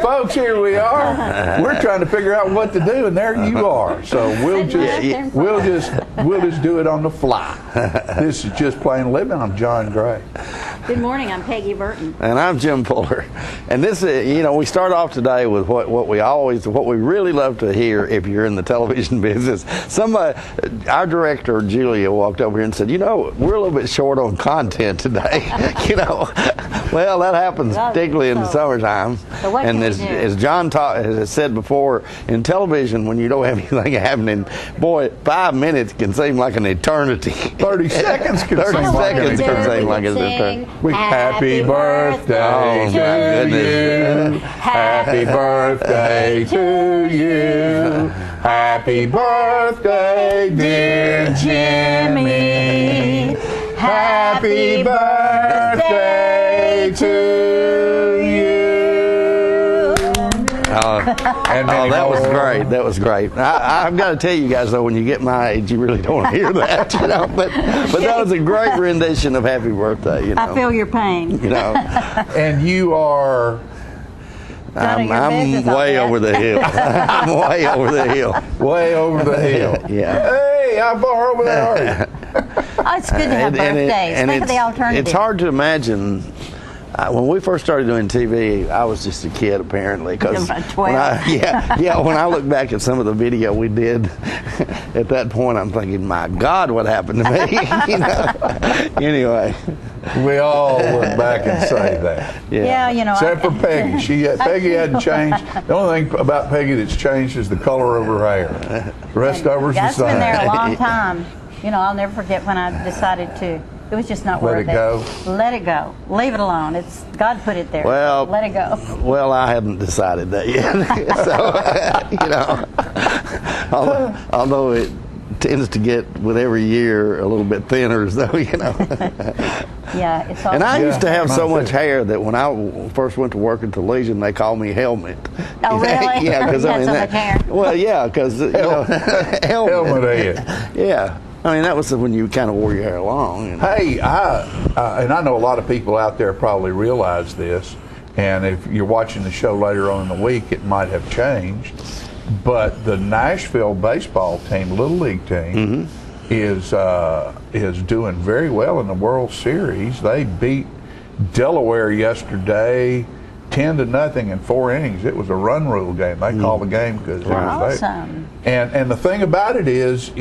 folks, here we are. We're trying to figure out what to do, and there you are. So we'll just do it on the fly. This is Just Plain Living. I'm John Gray. Good morning. I'm Peggy Burton. And I'm Jim Fuller. And this is, we start off today with what we really love to hear if you're in the television business. Our director, Julia, walked over here and said, we're a little bit short on content today. Well, that happens particularly in the summertime. So what and can as John has said before, in television, when you don't have anything happening, boy, 5 minutes can seem like an eternity. 30 seconds can seem like an eternity. Happy birthday to you. Happy birthday to you. Happy birthday, dear Jimmy. Happy birthday to you. That was great. That was great. I've got to tell you guys, though, when you get my age, you really don't want to hear that, But that was a great rendition of Happy Birthday, I feel your pain. And you are... I'm way over the hill. I'm way over the hill. Way over the hill. Yeah. Hey, how far over there are you? Oh, it's good to have birthdays. Think of the alternative. It's hard to imagine. When we first started doing TV, I was just a kid, apparently. Because when I look back at some of the video we did, at that point, I'm thinking, my God, what happened to me? Anyway. We all look back and say that. Yeah, Except for Peggy. Peggy hadn't changed. The only thing about Peggy that's changed is the color of her hair. The rest of her's the That's same. been there a long time. I'll never forget when I decided to. It was just not worth it. Let it go. Let it go. Leave it alone. God put it there. Well, let it go. Well, I haven't decided that yet. So, although it tends to get with every year a little bit thinner, Yeah, it's all. And I used to have so much hair that when I first went to work at the Legion, they called me Helmet. Oh, really? Yeah, because so much hair. Well, yeah, because Helmet head. Yeah. That was when you kind of wore your hair long. Hey, and I know a lot of people out there probably realize this, and if you're watching the show later on in the week, it might have changed. But the Nashville baseball team, Little League team, is doing very well in the World Series. They beat Delaware yesterday 10-0 in 4 innings. It was a run rule game. They called the game because it was awesome. And the thing about it is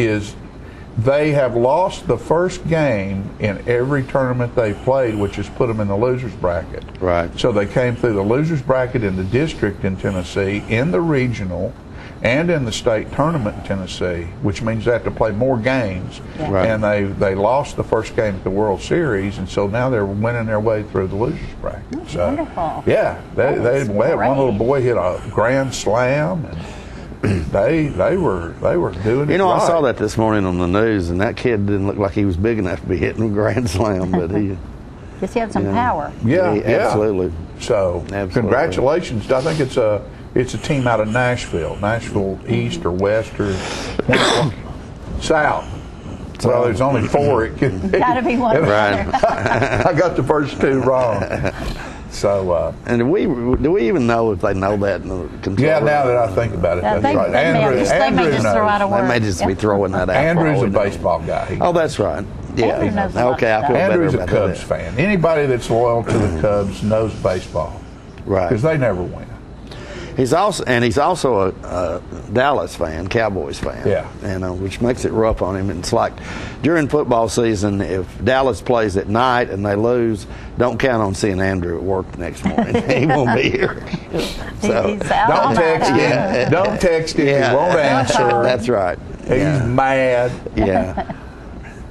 they have lost the first game in every tournament they've played, which has put them in the loser's bracket. Right. So they came through the loser's bracket in the district in Tennessee, in the regional, and in the state tournament in Tennessee, which means they have to play more games. Yeah. Right. And they lost the first game at the World Series, and so now they're winning their way through the loser's bracket. That's so, wonderful. Yeah, they had one little boy hit a grand slam, and they were doing it. I saw that this morning on the news, and that kid didn't look like he was big enough to be hitting a grand slam, but he. Yes, he had some power. Yeah, absolutely. So, congratulations! I think it's a team out of Nashville East or West or South. Well, there's only 4. It could be. Gotta be one. Right. I got the first 2 wrong. So, and do we even know if they know that in the control? Yeah, now that I think about it, that's right. Andrew knows. Throw out a word. They may just be throwing that out. Andrew's a baseball guy. That's right. Yeah. Okay, I feel Andrew's better a about Cubs fan. Anybody that's loyal to the Cubs knows baseball. Right. Because they never win. He's also a Dallas fan, Cowboys fan. Yeah. Which makes it rough on him. And it's like during football season, if Dallas plays at night and they lose, don't count on seeing Andrew at work the next morning. He won't be here. So don't text him. Don't text him. He won't answer. That's right. He's mad. Yeah.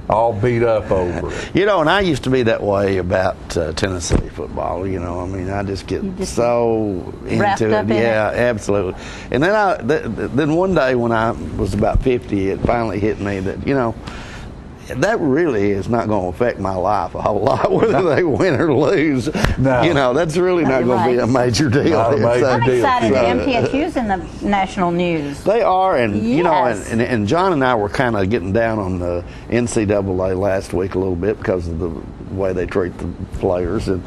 All beat up over it. And I used to be that way about Tennessee football. I just get so into it. Yeah, absolutely. And then then one day when I was about 50, it finally hit me that that really is not going to affect my life a whole lot, whether they win or lose. No. That's really not going to be a major deal. Not a major deal. I'm excited that MTSU's in the national news. They are, and Yes. and John and I were kind of getting down on the NCAA last week a little bit because of way they treat the players, and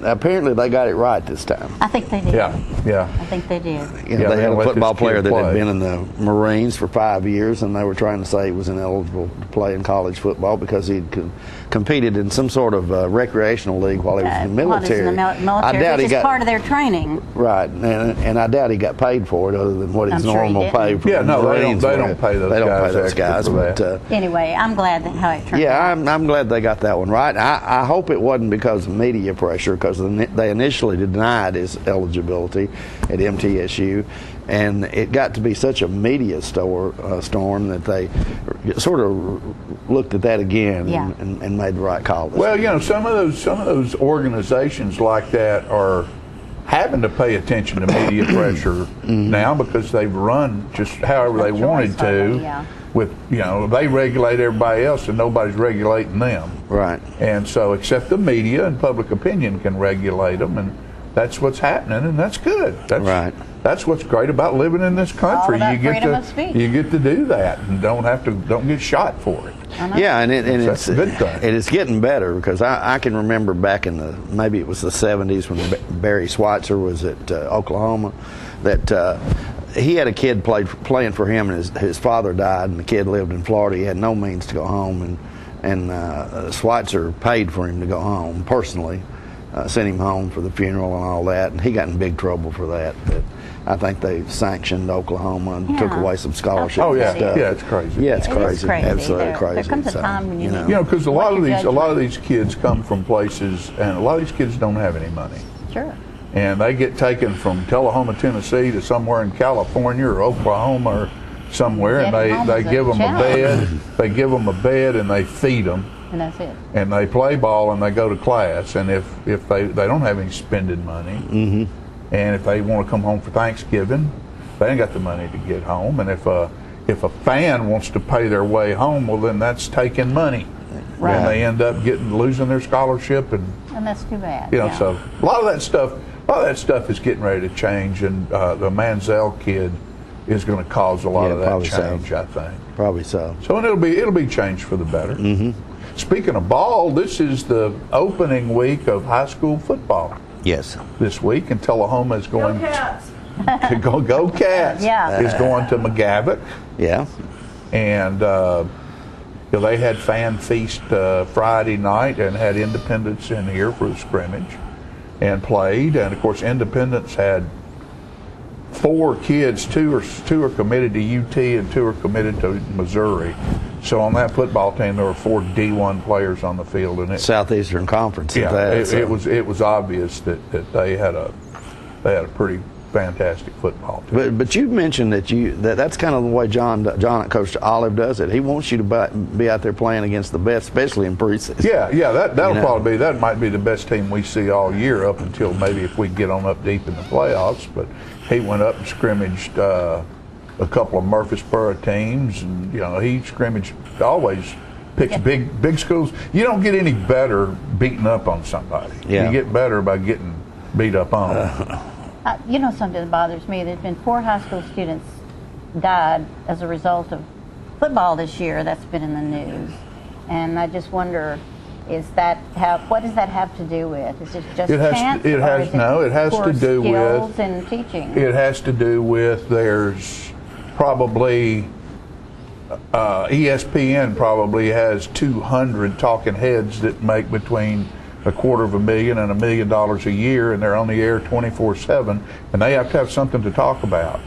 apparently they got it right this time. I think they did. Yeah. I think they did. You know, Yeah, they had a let football this kid player that play. had been in the Marines for 5 years, and they were trying to say he was ineligible to play in college football because he'd competed in some sort of recreational league while he was in the While he's military. in the military, I doubt which he is got part of their training. right, and I doubt he got paid for it other than what his I'm sure he normal didn't. pay for Yeah, the no, Marines they were. don't pay those They don't guys pay those extra guys, for but. that. Anyway, I'm glad that how it turned Yeah, out. I'm glad they got that one right. I hope it wasn't because of media pressure, because they initially denied his eligibility at MTSU, and it got to be such a media storm that they sort of looked at that again Yeah. and made the right call. Well, you know, some of those organizations like that are having to pay attention to media pressure now because they've run just however they Choice wanted to. already, yeah. With, you know, they regulate everybody else and nobody's regulating them. Right. And so, except the media and public opinion can regulate them, and that's what's happening, and that's good. That's Right. That's what's great about living in this country. about You get freedom to of speech. you get to do that, and don't get shot for it. Yeah, and That's it's a good thing. and it's getting better because I can remember back in maybe it was the 70s when Barry Schweitzer was at Oklahoma, that he had a kid playing for him, and his father died, and the kid lived in Florida. He had no means to go home, and Schweitzer paid for him to go home personally, sent him home for the funeral and all that, and he got in big trouble for that. But I think they sanctioned Oklahoma and took Yeah. away some scholarships. Oh yeah, and stuff. yeah, it's crazy. Yeah, it's It is crazy. crazy. Absolutely There crazy. comes a time when you need- You know, because a lot What's of your these kids come from places, and a lot of these kids don't have any money, Sure. and they get taken from Tullahoma, Tennessee, to somewhere in California or Oklahoma or somewhere, and Getting home they is a give them a challenge. bed, they give them a bed, and they feed them, And that's it. and they play ball, and they go to class, and if they don't have any spending money, and if they want to come home for Thanksgiving, they ain't got the money to get home, and if a fan wants to pay their way home, well, then that's taking money. Right. And they end up losing their scholarship, and And that's too bad. you know, yeah. so a lot of that stuff is getting ready to change, and the Manziel kid is going to cause a lot Yeah, of that probably so. change, I think. Probably so. So, and it'll be changed for the better. Speaking of ball, this is the opening week of high school football Yes. this week, and Tullahoma is going to go Cats. Yeah. Is going to McGavock, Yeah. and they had fan feast Friday night and had Independence in here for a scrimmage and played, and of course Independence had 4 kids. Two are committed to UT and 2 are committed to Missouri. So on that football team there were 4 D1 players on the field, and Southeastern Conference. at yeah, that, so. it was obvious that they had a pretty fantastic football team. But you mentioned that's kind of the way John at Coach Olive does it. He wants you to be out there playing against the best, especially in preseason. Yeah, that'll You know. probably be, that might be the best team we see all year up until maybe if we get on up deep in the playoffs. But he went up and scrimmaged a couple of Murfreesboro teams, and he scrimmaged, always picks big schools. You don't get any better beating up on somebody. Yeah. You get better by getting beat up on. Something that bothers me. There's been 4 high school students died as a result of football this year. That's been in the news, and I just wonder, what does that have to do with? Is it just chance? It has poor to do skills with in teaching. It has to do with there's probably ESPN probably has 200 talking heads that make between $250,000 and $1 million a year, and they're on the air 24/7, and they have to have something to talk about.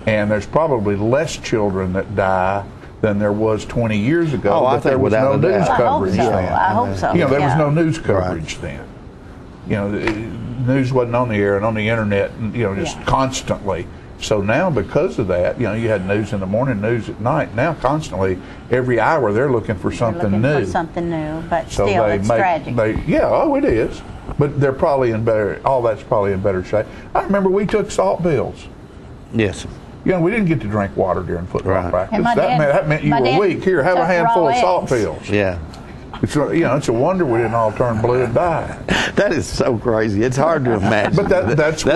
And there's probably less children that die than there was 20 years ago. Oh, I but think there was without no a news doubt. I hope coverage so. then. I hope so. There was Yeah. no news coverage then. The news wasn't on the air and on the internet, just constantly. So now, because of that, you had news in the morning, news at night. Now, constantly, every hour, they're looking for something looking new. for something new, but So still, they it's make, tragic. it is. But they're probably in better. All that's probably in better shape. I remember we took salt bills. Yes. We didn't get to drink water during football Right. practice. And my That dad- meant you my were dad weak. Here, have a took handful raw of salt eggs. pills. Yeah. It's a wonder we didn't all turn blue and die. That is so crazy. It's hard to imagine. But that's the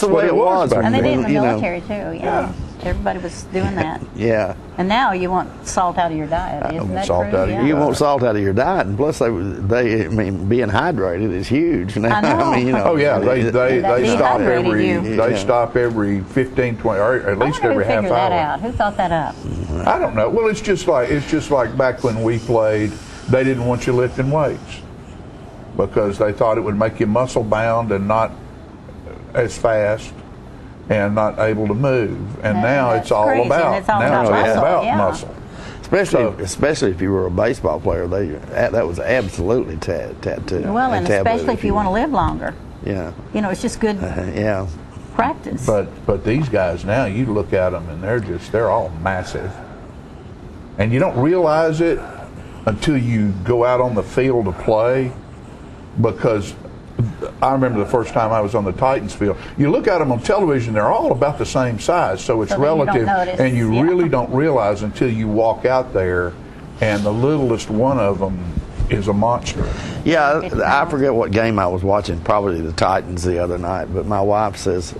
what way it it was was. back And they did in then. the military too. Yeah. Everybody was doing that. Yeah. And now you want salt out of your diet. Isn't that salt true? out of your You want salt out of your diet, and plus I mean, being hydrated is huge. Now, I know. I mean, you know, Oh yeah, they stop dehydrated you. they stop every 15, 20, or at least I wonder every who half figured that hour. out. Who thought that up? I don't know. Well, it's just like back when we played, they didn't want you lifting weights because they thought it would make you muscle bound and not as fast and not able to move. And now That's it's all crazy, about and it's all about muscle, yeah. muscle. Especially if you were a baseball player, that was absolutely tattooed. Well, and especially if you want to live longer. Yeah. You know, it's just good Yeah. practice. But these guys now, you look at them and they're all massive, and you don't realize it until you go out on the field to play. Because I remember the first time I was on the Titans field, you look at them on television, they're all about the same size, so it's So then you don't relative, notice, and you yeah. really don't realize until you walk out there, and the littlest one of them is a monster. Yeah, I forget what game I was watching, probably the Titans the other night, but my wife says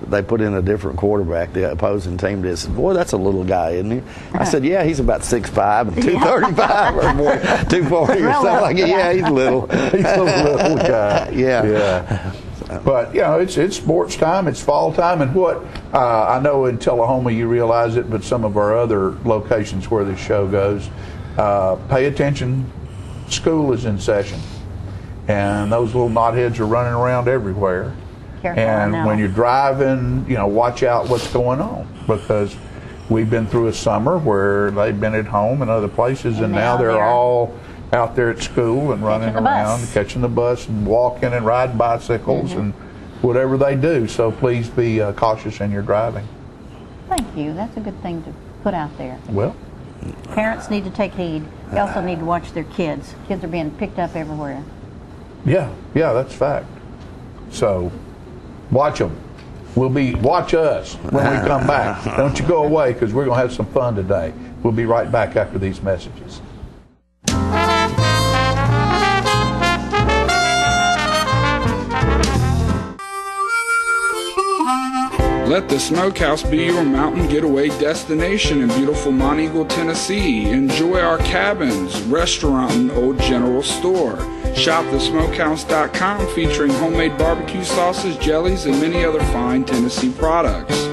they put in a different quarterback, the opposing team did. Said, boy, that's a little guy, isn't he? I said, yeah, he's about 6'5" and 235 or more, 240 or something like that. Yeah, he's little. He's a little guy. Yeah. But, you know, it's sports time, it's fall time, and what, I know in Tullahoma you realize it, but some of our other locations where this show goes, pay attention, school is in session. And those little knotheads are running around everywhere. Careful, And I know. when you're driving, you know, watch out what's going on, because we've been through a summer where they've been at home and other places, and now they're all out there at school and running around, catching the bus and walking and riding bicycles and whatever they do. So please be cautious in your driving. Thank you. That's a good thing to put out there. Well, Parents need to take heed. They also need to watch their kids. Kids are being picked up everywhere. yeah, that's fact. So watch them. Watch us when we come back. Don't you go away, because we're going to have some fun today. We'll be right back after these messages. Let the Smokehouse be your mountain getaway destination in beautiful Monteagle, Tennessee. Enjoy our cabins, restaurant, and old general store. Shop thesmokehouse.com, featuring homemade barbecue sauces, jellies, and many other fine Tennessee products.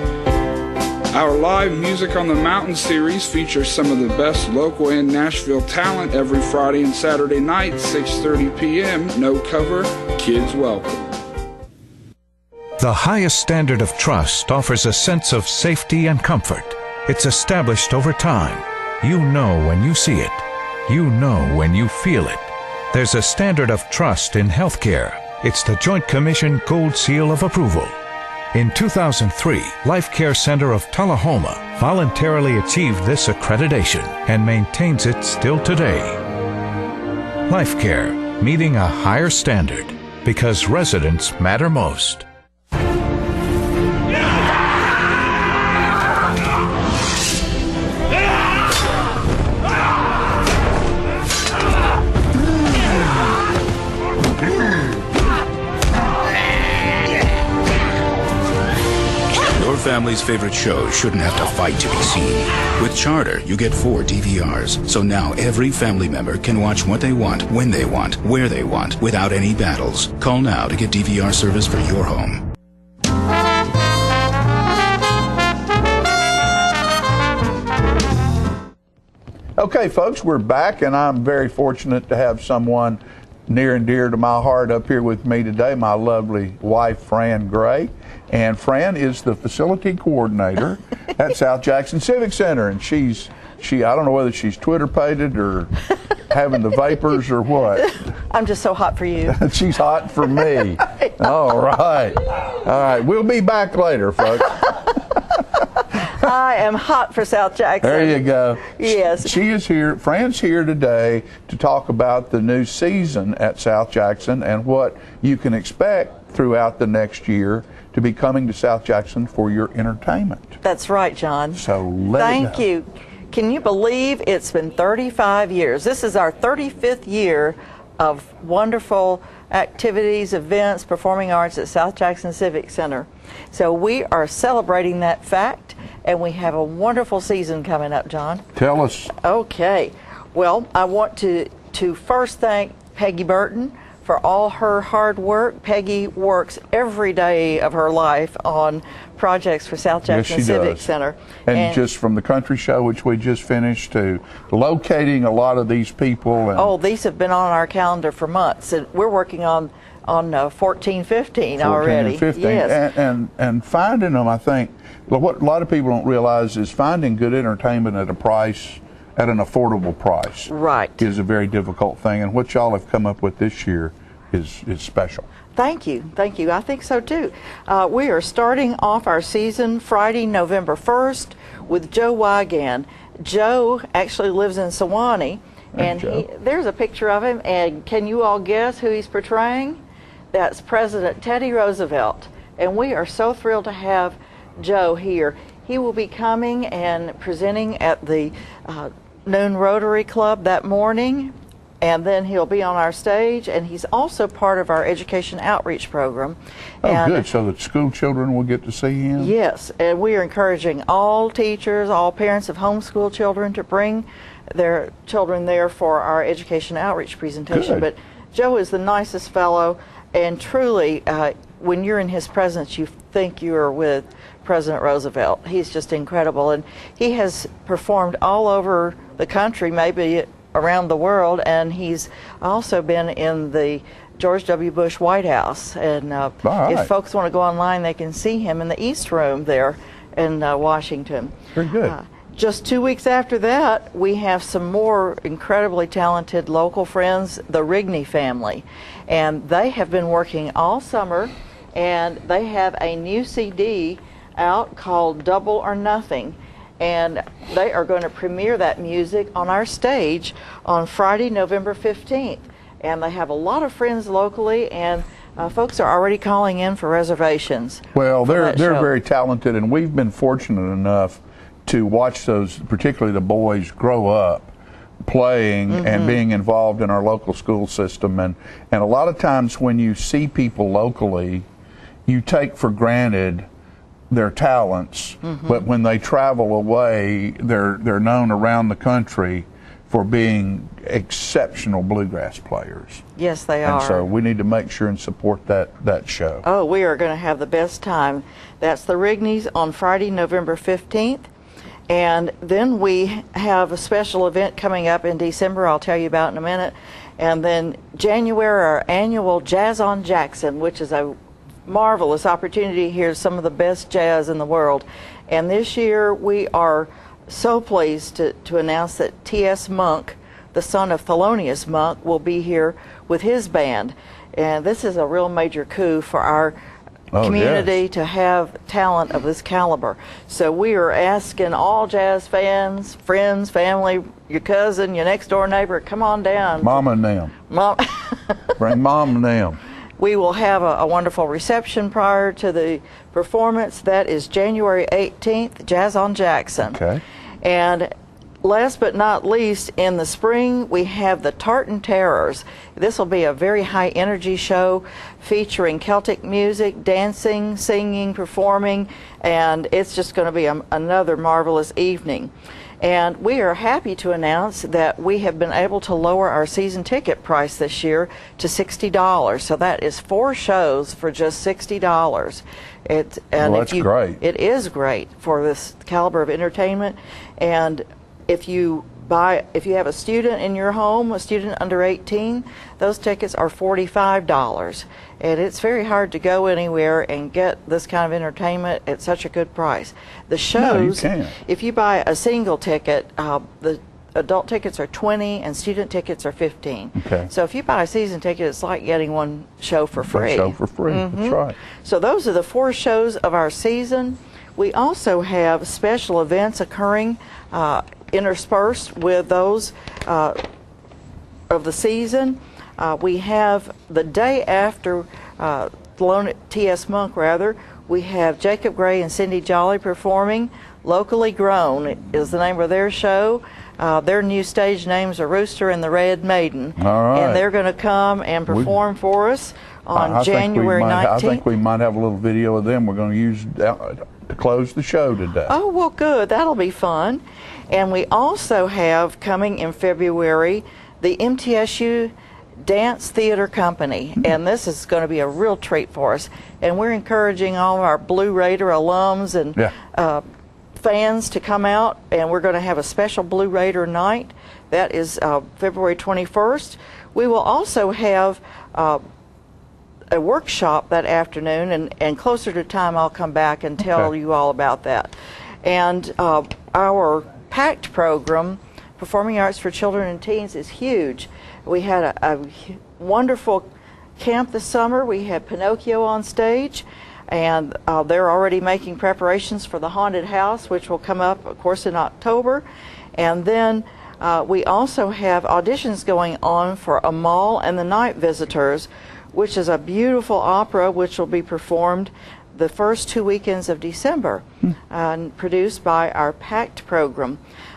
Our live Music on the Mountain series features some of the best local and Nashville talent every Friday and Saturday night, 6:30 p.m. No cover, kids welcome. The highest standard of trust offers a sense of safety and comfort. It's established over time. You know when you see it. You know when you feel it. There's a standard of trust in healthcare. It's the Joint Commission Gold Seal of Approval. In 2003, Life Care Center of Tullahoma voluntarily achieved this accreditation and maintains it still today. Life Care, meeting a higher standard, because residents matter most. Family's favorite shows shouldn't have to fight to be seen. With Charter, you get 4 DVRs, so now every family member can watch what they want, when they want, where they want, without any battles. Call now to get DVR service for your home. Okay, folks, we're back, and I'm very fortunate to have someone near and dear to my heart up here with me today, my lovely wife, Fran Gray. And Fran is the facility coordinator at South Jackson Civic Center, and she I don't know whether she's Twitter-pated or having the vapors or what. I'm just so hot for you. She's hot for me. All right. We'll be back later, folks. I am hot for South Jackson. There you go. Yes. She is here. Fran's here today to talk about the new season at South Jackson and what you can expect throughout the next year to be coming to South Jackson for your entertainment. That's right, John. So let Thank you. Can you believe it's been 35 years? This is our 35th year of wonderful activities, events, performing arts at South Jackson Civic Center. So we are celebrating that fact, and we have a wonderful season coming up, John. Tell us. Okay. Well, I want to first thank Peggy Burton for all her hard work. Peggy works every day of her life on projects for South Jackson Civic Center. And just from the country show, which we just finished, to locating a lot of these people. And these have been on our calendar for months, and we're working on 14, 15 already. 15. Yes. And finding them, I think, what a lot of people don't realize is finding good entertainment at a price, at an affordable price, right, is a very difficult thing. And what y'all have come up with this year is special. Thank you. Thank you. I think so too. We are starting off our season Friday, November 1st with Joe Wiegand. Joe actually lives in Sewanee, and there's a picture of him, and can you all guess who he's portraying? That's President Teddy Roosevelt. And we are so thrilled to have Joe here. He will be coming and presenting at the Noon Rotary Club that morning, and then he'll be on our stage, and he's also part of our education outreach program. Oh, good. So the school children will get to see him? Yes, and we are encouraging all teachers, all parents of homeschool children to bring their children there for our education outreach presentation. Good. But Joe is the nicest fellow, and truly, when you're in his presence, you think you are with President Roosevelt. He's just incredible, and he has performed all over the country, maybe around the world, and he's also been in the George W. Bush White House. And if folks want to go online, they can see him in the East Room there in Washington. Very good. Just 2 weeks after that, we have some more incredibly talented local friends, the Rigney family, and they have been working all summer, and they have a new CD out called Double or Nothing, and they are going to premiere that music on our stage on Friday, November 15th. And they have a lot of friends locally, and folks are already calling in for reservations. Well, they're very talented, and we've been fortunate enough to watch those, particularly the boys, grow up playing and being involved in our local school system. And a lot of times when you see people locally, you take for granted their talents, but when they travel away, they're known around the country for being exceptional bluegrass players. Yes, they are. And so we need to make sure and support that show. Oh, we are going to have the best time. That's the Rigneys on Friday, November 15th. And then we have a special event coming up in December I'll tell you about in a minute. And then January, our annual Jazz on Jackson, which is a marvelous opportunity to hear some of the best jazz in the world. And this year we are so pleased to announce that T.S. Monk, the son of Thelonious Monk, will be here with his band. And this is a real major coup for our community to have talent of this caliber. So we are asking all jazz fans, friends, family, your cousin, your next door neighbor, come on down. Mom and them. Bring mom and them. We will have a wonderful reception prior to the performance. That is January 18th, Jazz on Jackson. Okay. And last but not least, in the spring, we have the Tartan Terrors. This will be a very high energy show featuring Celtic music, dancing, singing, performing, and it's just going to be another marvelous evening. And we are happy to announce that we have been able to lower our season ticket price this year to $60. So that is 4 shows for just $60. That's great. It is great for this caliber of entertainment. And if you have a student in your home, a student under 18, those tickets are $45. And it's very hard to go anywhere and get this kind of entertainment at such a good price. The shows, if you buy a single ticket, the adult tickets are $20 and student tickets are $15. Okay. So if you buy a season ticket, it's like getting one show for free. One show for free, that's right. So those are the 4 shows of our season. We also have special events occurring interspersed with those of the season. We have the day after T.S. Monk, we have Jacob Gray and Cindy Jolly performing. Locally Grown is the name of their show. Their new stage names are Rooster and the Red Maiden. All right. And they're going to come and perform for us on January 19th. I think we might have a little video of them. We're going to use to close the show today. Oh, well, good. That'll be fun. And we also have coming in February the MTSU Dance Theater Company, and this is going to be a real treat for us. And we're encouraging all of our Blue Raider alums and fans to come out, and we're going to have a special Blue Raider night. That is February 21st. We will also have a workshop that afternoon, and closer to time I'll come back and tell you all about that. And our PACT program, Performing Arts for Children and Teens, is huge. We had a wonderful camp this summer. We had Pinocchio on stage, and they're already making preparations for the haunted house, which will come up, of course, in October. And then we also have auditions going on for Amal and the Night Visitors, which is a beautiful opera which will be performed the first 2 weekends of December, produced by our PACT program.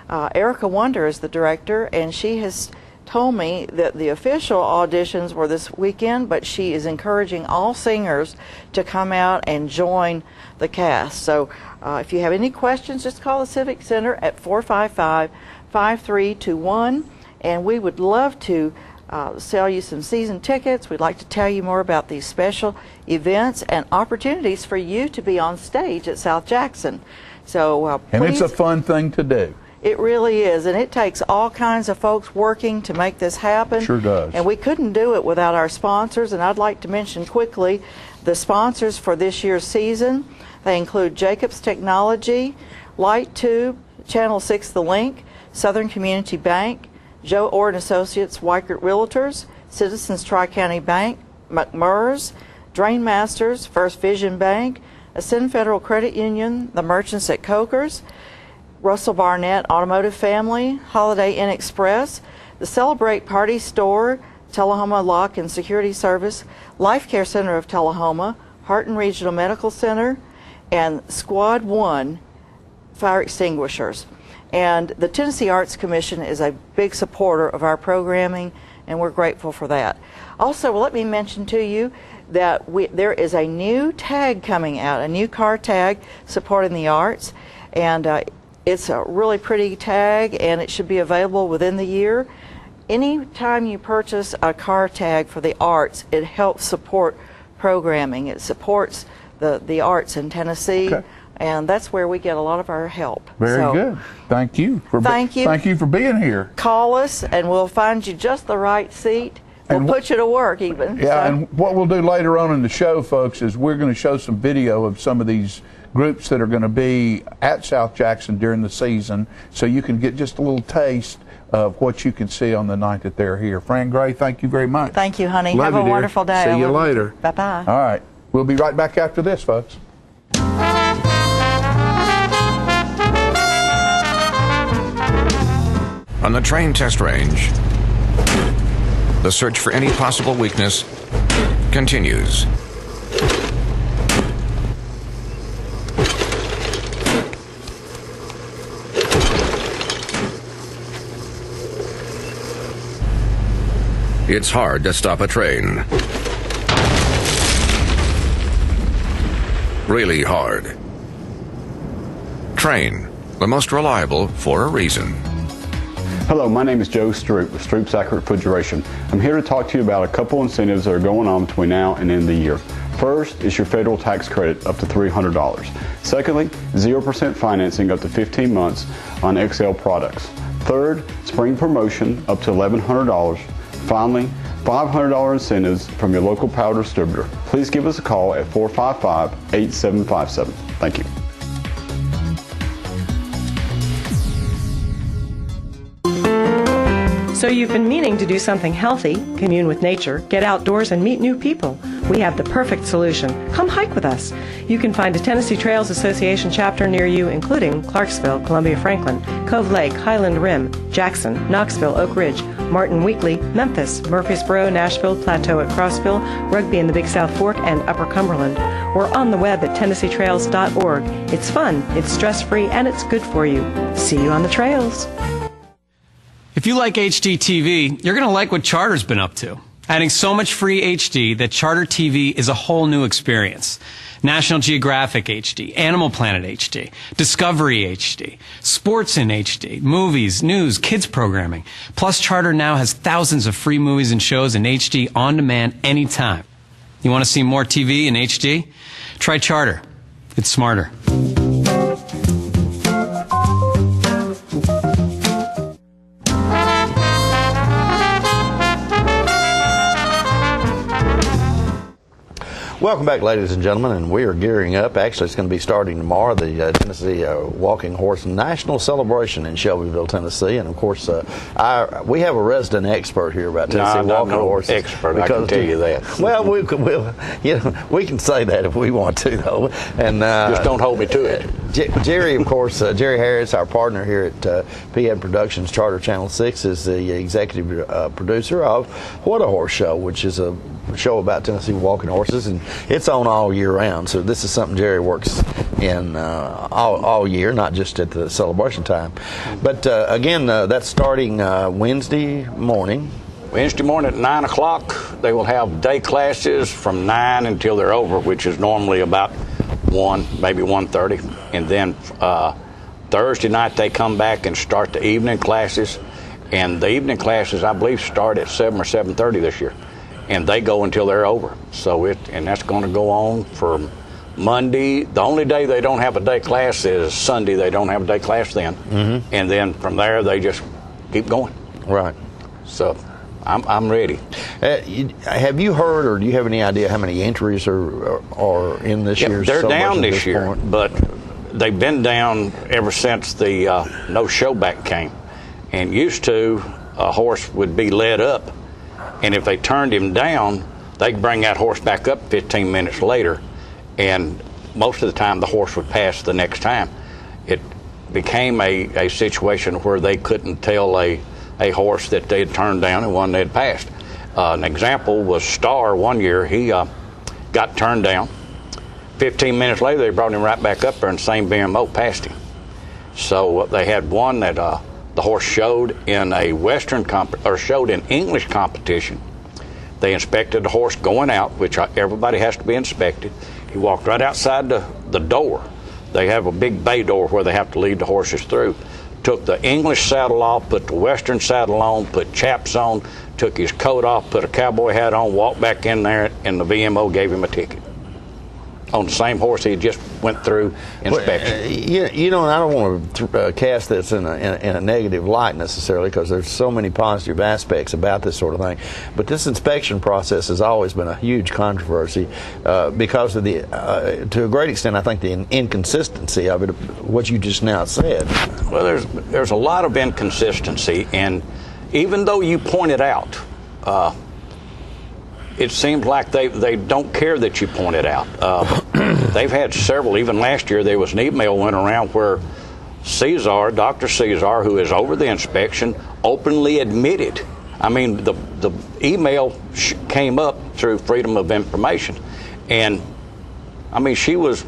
Erica Wonder is the director, and she has told me that the official auditions were this weekend, but she is encouraging all singers to come out and join the cast. So if you have any questions, just call the Civic Center at 455-5321, and we would love to sell you some season tickets. We'd like to tell you more about these special events and opportunities for you to be on stage at South Jackson. So and it's a fun thing to do. It really is, and it takes all kinds of folks working to make this happen. Sure does. And we couldn't do it without our sponsors, and I'd like to mention quickly the sponsors for this year's season. They include Jacobs Technology, Light Tube, Channel 6 The Link, Southern Community Bank, Joe Ord Associates Weichert Realtors, Citizens Tri-County Bank, McMurr's, Drain Masters, First Vision Bank, Ascend Federal Credit Union, the Merchants at Coker's, Russell Barnett Automotive Family, Holiday Inn Express, the Celebrate Party Store, Tullahoma Lock and Security Service, Life Care Center of Tullahoma, Harton Regional Medical Center, and Squad 1 Fire Extinguishers. And the Tennessee Arts Commission is a big supporter of our programming, and we're grateful for that. Also, let me mention to you that there is a new tag coming out, a new car tag supporting the arts, and it's a really pretty tag, and it should be available within the year. Anytime you purchase a car tag for the arts, it helps support programming. It supports the arts in Tennessee, and that's where we get a lot of our help. Very good. Thank you. Thank you for being here. Call us, and we'll find you just the right seat. We'll put you to work even. Yeah, and what we'll do later on in the show, folks, is we're going to show some video of some of these groups that are going to be at South Jackson during the season, so you can get just a little taste of what you can see on the night that they're here. Fran Gray, thank you very much. Thank you, honey. Love Have you, a wonderful day. See you later. Bye-bye. All right. We'll be right back after this, folks. On the train test range, the search for any possible weakness continues. It's hard to stop a train. Really hard. Train, the most reliable for a reason. Hello, my name is Joe Stroop with Stroop's Accurate Refrigeration. I'm here to talk to you about a couple incentives that are going on between now and end of the year. First is your federal tax credit up to $300. Secondly, 0% financing up to 15 months on XL products. Third, spring promotion up to $1,100. Finally, $500 incentives from your local power distributor. Please give us a call at 455-8757. Thank you. So you've been meaning to do something healthy, commune with nature, get outdoors and meet new people. We have the perfect solution. Come hike with us. You can find a Tennessee Trails Association chapter near you, including Clarksville, Columbia Franklin, Cove Lake, Highland Rim, Jackson, Knoxville, Oak Ridge, Martin Weekly, Memphis, Murfreesboro, Nashville, Plateau at Crossville, Rugby in the Big South Fork, and Upper Cumberland. We're on the web at TennesseeTrails.org. It's fun, it's stress-free, and it's good for you. See you on the trails. If you like HGTV, you're going to like what Charter's been up to. adding so much free HD that Charter TV is a whole new experience. National Geographic HD, Animal Planet HD, Discovery HD, Sports in HD, movies, news, kids programming. Plus, Charter now has thousands of free movies and shows in HD on demand anytime. You want to see more TV in HD? Try Charter. It's smarter. Welcome back, ladies and gentlemen, and we are gearing up. Actually, it's going to be starting tomorrow, the Tennessee Walking Horse National Celebration in Shelbyville, Tennessee. And, of course, we have a resident expert here about Tennessee walking horses. Expert, I can tell you that. Well, we can say that if we want to, though. And just don't hold me to it. Jerry, of course, Jerry Harris, our partner here at PM Productions, Charter Channel 6, is the executive producer of What a Horse Show, which is a show about Tennessee walking horses, and it's on all year round. So this is something Jerry works in all year, not just at the celebration time. But again, that's starting Wednesday morning. Wednesday morning at 9 o'clock, they will have day classes from 9 until they're over, which is normally about 1, maybe 1:30. And then Thursday night they come back and start the evening classes. And the evening classes, I believe, start at 7 or 7:30 this year. And they go until they're over. So and that's going to go on for Monday. The only day they don't have a day class is Sunday. They don't have a day class then. Mm-hmm. And then from there, they just keep going. Right. So I'm ready. Have you heard, or do you have any idea how many entries are in this year's They're celebration down this year, point? but they've been down ever since the no show back came. And used to, a horse would be led up, and if they turned him down, they'd bring that horse back up 15 minutes later, and most of the time the horse would pass the next time. It became a situation where they couldn't tell a horse that they had turned down and one they had passed. An example was Star one year. He got turned down. 15 minutes later, they brought him right back up there, and the same BMO passed him. So they had one that the horse showed in a showed in English competition. They inspected the horse going out, which everybody has to be inspected. He walked right outside the door. They have a big bay door where they have to lead the horses through. Took the English saddle off, put the Western saddle on, put chaps on, took his coat off, put a cowboy hat on, walked back in there, and the VMO gave him a ticket on the same horse he just went through inspection. You know, and I don't want to cast this in a negative light necessarily, because there's so many positive aspects about this sort of thing. But this inspection process has always been a huge controversy because of to a great extent, I think, the inconsistency of it, what you just now said. Well, there's a lot of inconsistency, and even though you point it out, it seems like they don't care that you point it out. They've had several, even last year there was an email went around where Dr. Cesar, who is over the inspection, openly admitted. I mean, the email came up through Freedom of Information. And, I mean, she was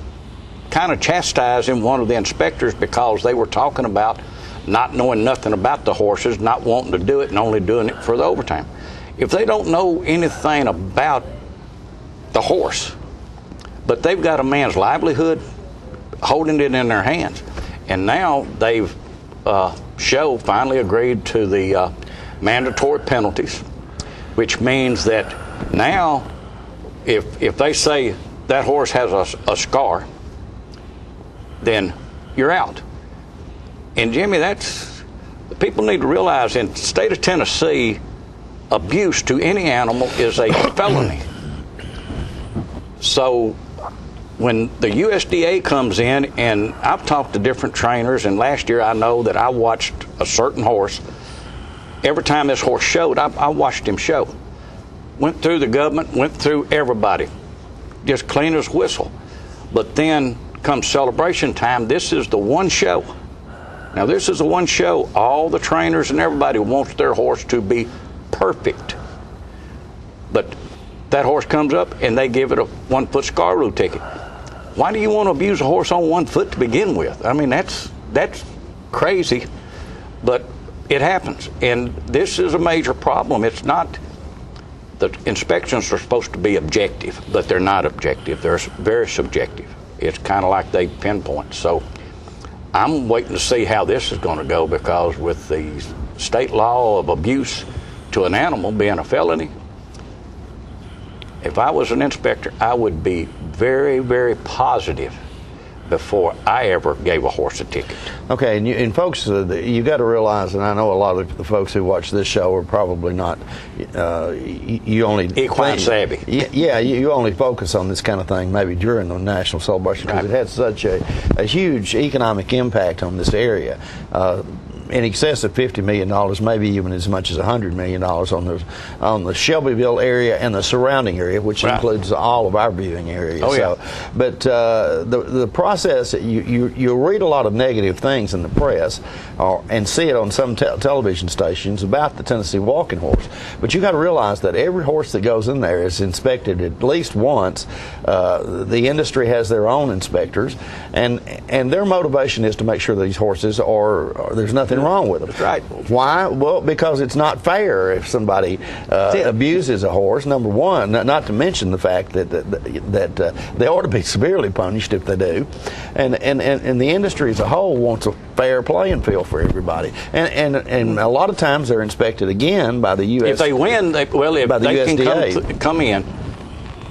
kind of chastising one of the inspectors because they were talking about not knowing nothing about the horses, not wanting to do it, and only doing it for the overtime. If they don't know anything about the horse, but they've got a man's livelihood holding it in their hands, and now they've finally agreed to the mandatory penalties, which means that now if they say that horse has a scar, then you're out. And Jimmy, people need to realize in the state of Tennessee, abuse to any animal is a felony. So when the USDA comes in, and I've talked to different trainers, and last year I know that I watched a certain horse. Every time this horse showed, I watched him show. Went through the government, went through everybody, just clean as whistle. But then comes celebration time, this is the one show. Now this is the one show all the trainers and everybody wants their horse to be perfect. But that horse comes up and they give it a 1 foot scar rule ticket. Why do you want to abuse a horse on 1 foot to begin with? I mean, that's crazy, but it happens. And this is a major problem. It's not the inspections are supposed to be objective, but they're not objective. They're very subjective. It's kind of like they pinpoint. So I'm waiting to see how this is going to go, because with the state law of abuse to an animal being a felony, if I was an inspector, I would be very, very positive before I ever gave a horse a ticket. Okay, and folks, you got to realize, and I know a lot of the folks who watch this show are probably not, you only... Equine savvy. Yeah, you only focus on this kind of thing maybe during the national celebration, because it has such a huge economic impact on this area. In excess of $50 million, maybe even as much as $100 million on the Shelbyville area and the surrounding area, which includes all of our viewing areas. Oh, yeah. But the process, you read a lot of negative things in the press and see it on some television stations about the Tennessee walking horse. But you got to realize that every horse that goes in there is inspected at least once. The industry has their own inspectors, and their motivation is to make sure these horses there's nothing wrong with them. That's right. Why? Well, because it's not fair if somebody abuses a horse, number one, not to mention the fact that they ought to be severely punished if they do. And the industry as a whole wants a fair playing field for everybody. And a lot of times they're inspected again by the USDA. If they win, if they can come in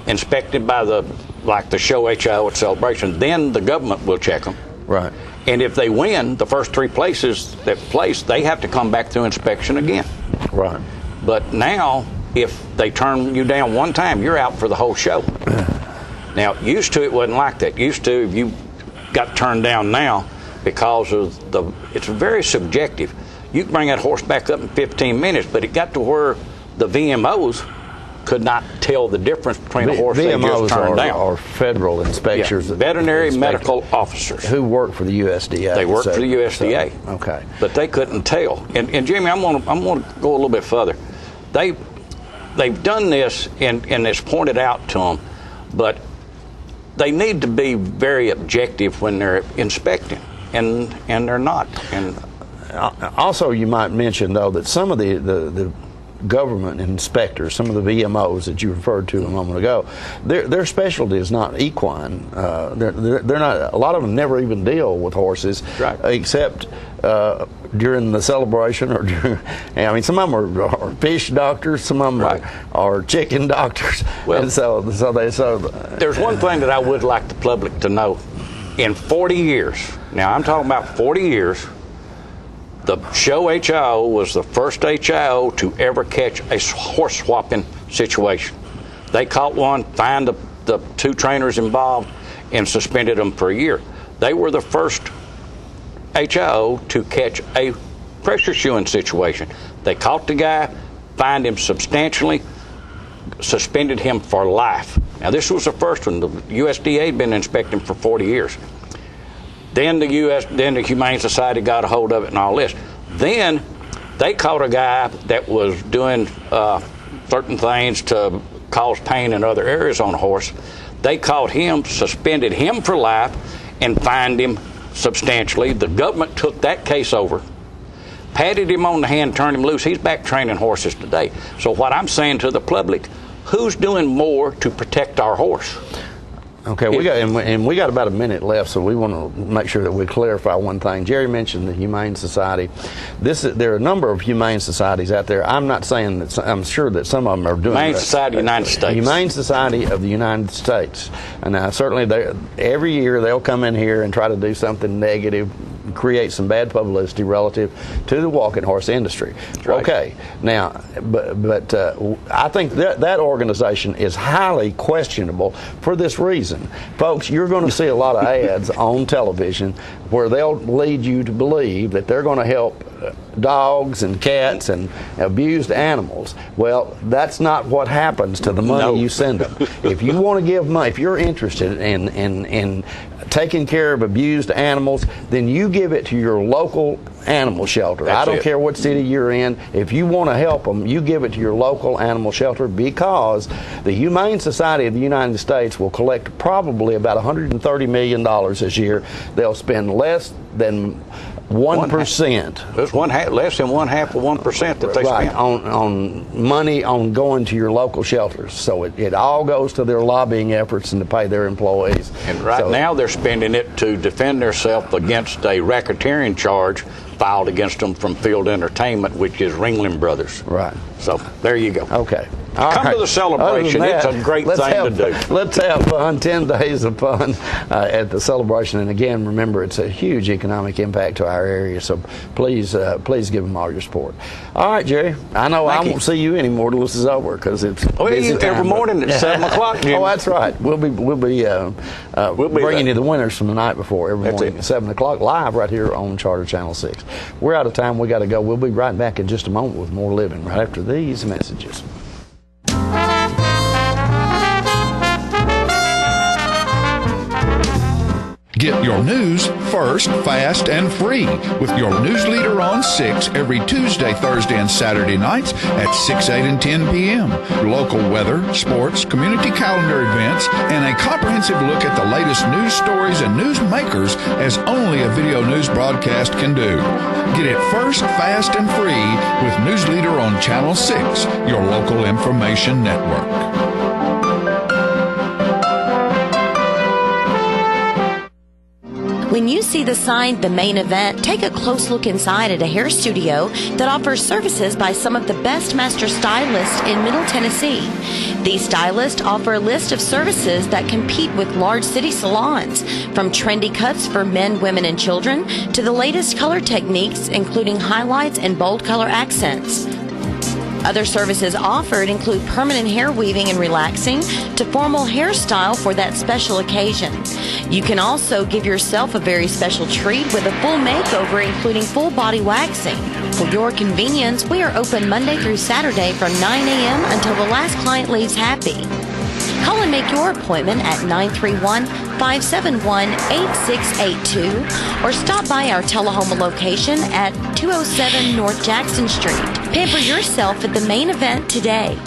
inspected by the show HIO at Celebration, then the government will check them. Right. And if they win, the first three places that place, they have to come back through inspection again. Right. But now, if they turn you down one time, you're out for the whole show. Now, used to it wasn't like that. Used to, if you got turned down now because of it's very subjective. You can bring that horse back up in 15 minutes, but it got to where the VMOs could not tell the difference between a horse they just turned down. Are federal inspectors. Yeah, veterinary medical officers. Who work for the USDA. They work for the USDA. So, okay. But they couldn't tell. And Jimmy, I'm going to go a little bit further. They've done this, and it's pointed out to them, but they need to be very objective when they're inspecting, and they're not. And also, you might mention, though, that some of the government inspectors, some of the VMOs that you referred to a moment ago, their specialty is not equine. They're not. A lot of them never even deal with horses, except during the celebration or during. I mean, some of them are fish doctors, some of them are chicken doctors. Well, and so there's one thing that I would like the public to know. In 40 years, now I'm talking about 40 years. The show HIO was the first HIO to ever catch a horse swapping situation. They caught one, fined the two trainers involved, and suspended them for a year. They were the first HIO to catch a pressure shoeing situation. They caught the guy, fined him substantially, suspended him for life. Now this was the first one. The USDA had been inspecting for 40 years. Then the Humane Society got a hold of it and all this. Then they caught a guy that was doing certain things to cause pain in other areas on a horse. They caught him, suspended him for life, and fined him substantially. The government took that case over, patted him on the hand, turned him loose. He's back training horses today. So what I'm saying to the public, who's doing more to protect our horse? Okay, we got about a minute left, so we want to make sure that we clarify one thing. Jerry mentioned the Humane Society. There are a number of humane societies out there. I'm not saying that. I'm sure that some of them are doing. Humane Society of the United States. Humane Society of the United States. And certainly, every year they'll come in here and try to do something negative, create some bad publicity relative to the walking horse industry. Right. Okay, now, but I think that organization is highly questionable for this reason. Folks, you're going to see a lot of ads on television where they'll lead you to believe that they're going to help dogs and cats and abused animals. Well, that's not what happens to the money you send them. If you want to give money, if you're interested in taking care of abused animals, then you give it to your local animal shelter. That's I don't it. care what city you're in. If you want to help them, you give it to your local animal shelter, because the Humane Society of the United States will collect probably about $130 million this year. They'll spend less than 1%. There's less than 1/2 of 1% that they Right, spend. on money on going to your local shelters. So it all goes to their lobbying efforts and to pay their employees. And right now they're spending it to defend themselves against a racketeering charge filed against them from Field Entertainment, which is Ringling Brothers. Right. So there you go. Okay. Come to the celebration. It's a great thing to do. Let's have fun. 10 days of fun at the celebration. And again, remember, it's a huge economic impact to our area. So please give them all your support. All right, Jerry. I know I won't see you anymore till this is over, because it's busy time, every morning at 7 o'clock, Jimmy. Oh, that's right. We'll be bringing you the winners from the night before every morning at 7 o'clock, live right here on Charter Channel 6. We're out of time. We got to go. We'll be right back in just a moment with more living right after these messages. Get your news first, fast, and free with your news leader on 6 every Tuesday, Thursday, and Saturday nights at 6, 8, and 10 p.m. Local weather, sports, community calendar events, and a comprehensive look at the latest news stories and news makers as only a video news broadcast can do. Get it first, fast, and free with News Leader on Channel 6, your local information network. When you see the sign, The Main Event, take a close look inside at a hair studio that offers services by some of the best master stylists in Middle Tennessee. These stylists offer a list of services that compete with large city salons, from trendy cuts for men, women, and children to the latest color techniques, including highlights and bold color accents. Other services offered include permanent hair weaving and relaxing to formal hairstyle for that special occasion. You can also give yourself a very special treat with a full makeover, including full body waxing. For your convenience, we are open Monday through Saturday from 9 a.m. until the last client leaves happy. Call and make your appointment at 931-571-8682 or stop by our Tullahoma location at 207 North Jackson Street. Pamper yourself at The Main Event today.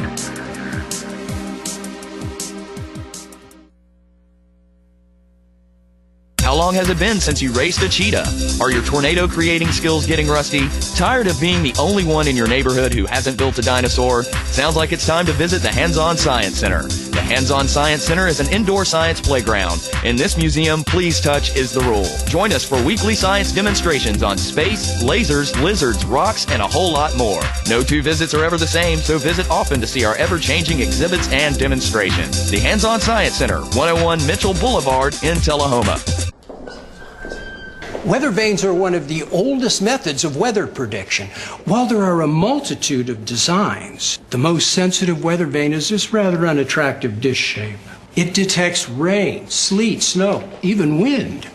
How long has it been since you raced a cheetah? Are your tornado creating skills getting rusty? Tired of being the only one in your neighborhood who hasn't built a dinosaur? Sounds like it's time to visit the Hands-On Science Center. The Hands-On Science Center is an indoor science playground. In this museum, please touch is the rule. Join us for weekly science demonstrations on space, lasers, lizards, rocks, and a whole lot more. No two visits are ever the same, so visit often to see our ever-changing exhibits and demonstrations. The Hands-On Science Center, 101 Mitchell Boulevard in Tullahoma. Weather vanes are one of the oldest methods of weather prediction. While there are a multitude of designs, the most sensitive weather vane is this rather unattractive dish shape. It detects rain, sleet, snow, even wind.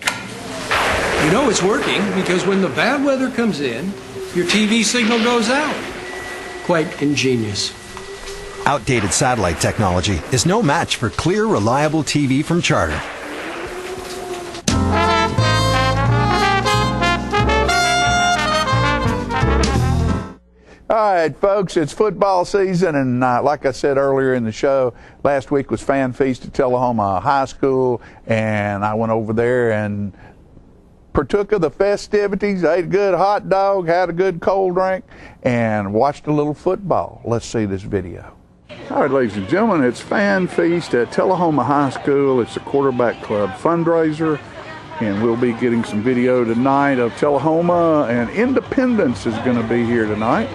You know it's working because when the bad weather comes in, your TV signal goes out. Quite ingenious. Outdated satellite technology is no match for clear, reliable TV from Charter. All right, folks, it's football season, and like I said earlier in the show, last week was Fan Feast at Tullahoma High School, and I went over there and partook of the festivities, ate a good hot dog, had a good cold drink, and watched a little football. Let's see this video. All right, ladies and gentlemen, it's Fan Feast at Tullahoma High School. It's a quarterback club fundraiser, and we'll be getting some video tonight of Tullahoma, and Independence is going to be here tonight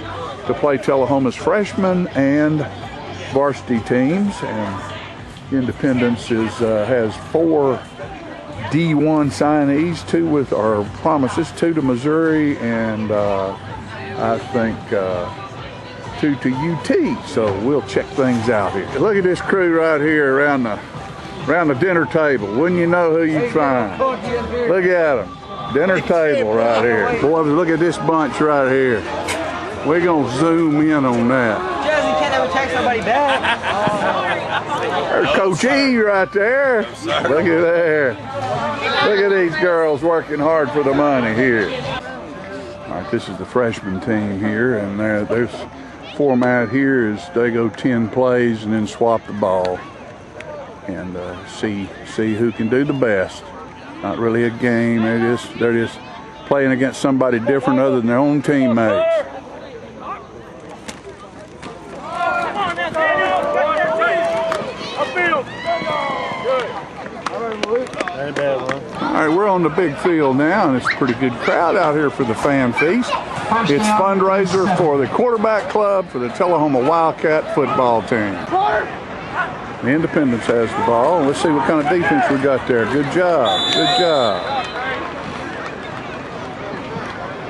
to play Tullahoma's freshmen and varsity teams. And Independence has 4 D1 signees, 2 with our promises, 2 to Missouri, and I think 2 to UT. So we'll check things out here. Look at this crew right here around the dinner table. Wouldn't you know who you'd find? Look at them. Dinner table right here. Boys, look at this bunch right here. We're going to zoom in on that. Jesse, you can't ever text somebody back. There's Coach E right there. Look at there. Look at these girls working hard for the money here. All right, this is the freshman team here, and there's format here is they go 10 plays and then swap the ball and see who can do the best. Not really a game. They're just playing against somebody different other than their own teammates. All right, we're on the big field now, and it's a pretty good crowd out here for the fan feast. It's fundraiser for the quarterback club for the Tullahoma Wildcat football team. The Independence has the ball. Let's see what kind of defense we got there. Good job. Good job.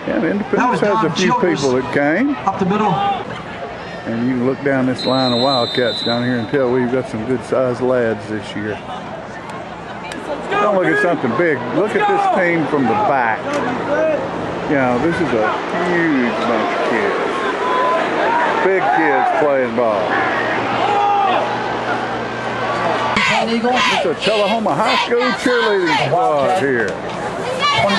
Yeah, the Independence has a few people that came. Up the middle. And you can look down this line of Wildcats down here and tell we've got some good-sized lads this year. Don't look at something big. Look at this team from the back. You know, this is a huge bunch of kids. Big kids playing ball. It's a Tullahoma High School cheerleading squad here.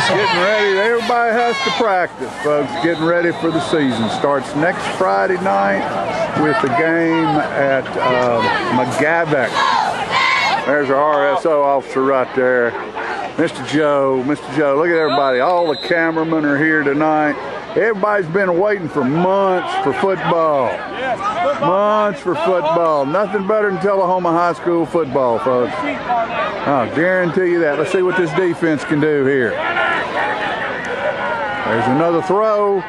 Getting ready. Everybody has to practice, folks. Getting ready for the season. Starts next Friday night with the game at McGavock. There's our RSO officer right there. Mr. Joe, look at everybody. All the cameramen are here tonight. Everybody's been waiting for months for football. Months for football. Nothing better than Tullahoma High School football, folks. I'll guarantee you that. Let's see what this defense can do here. There's another throw.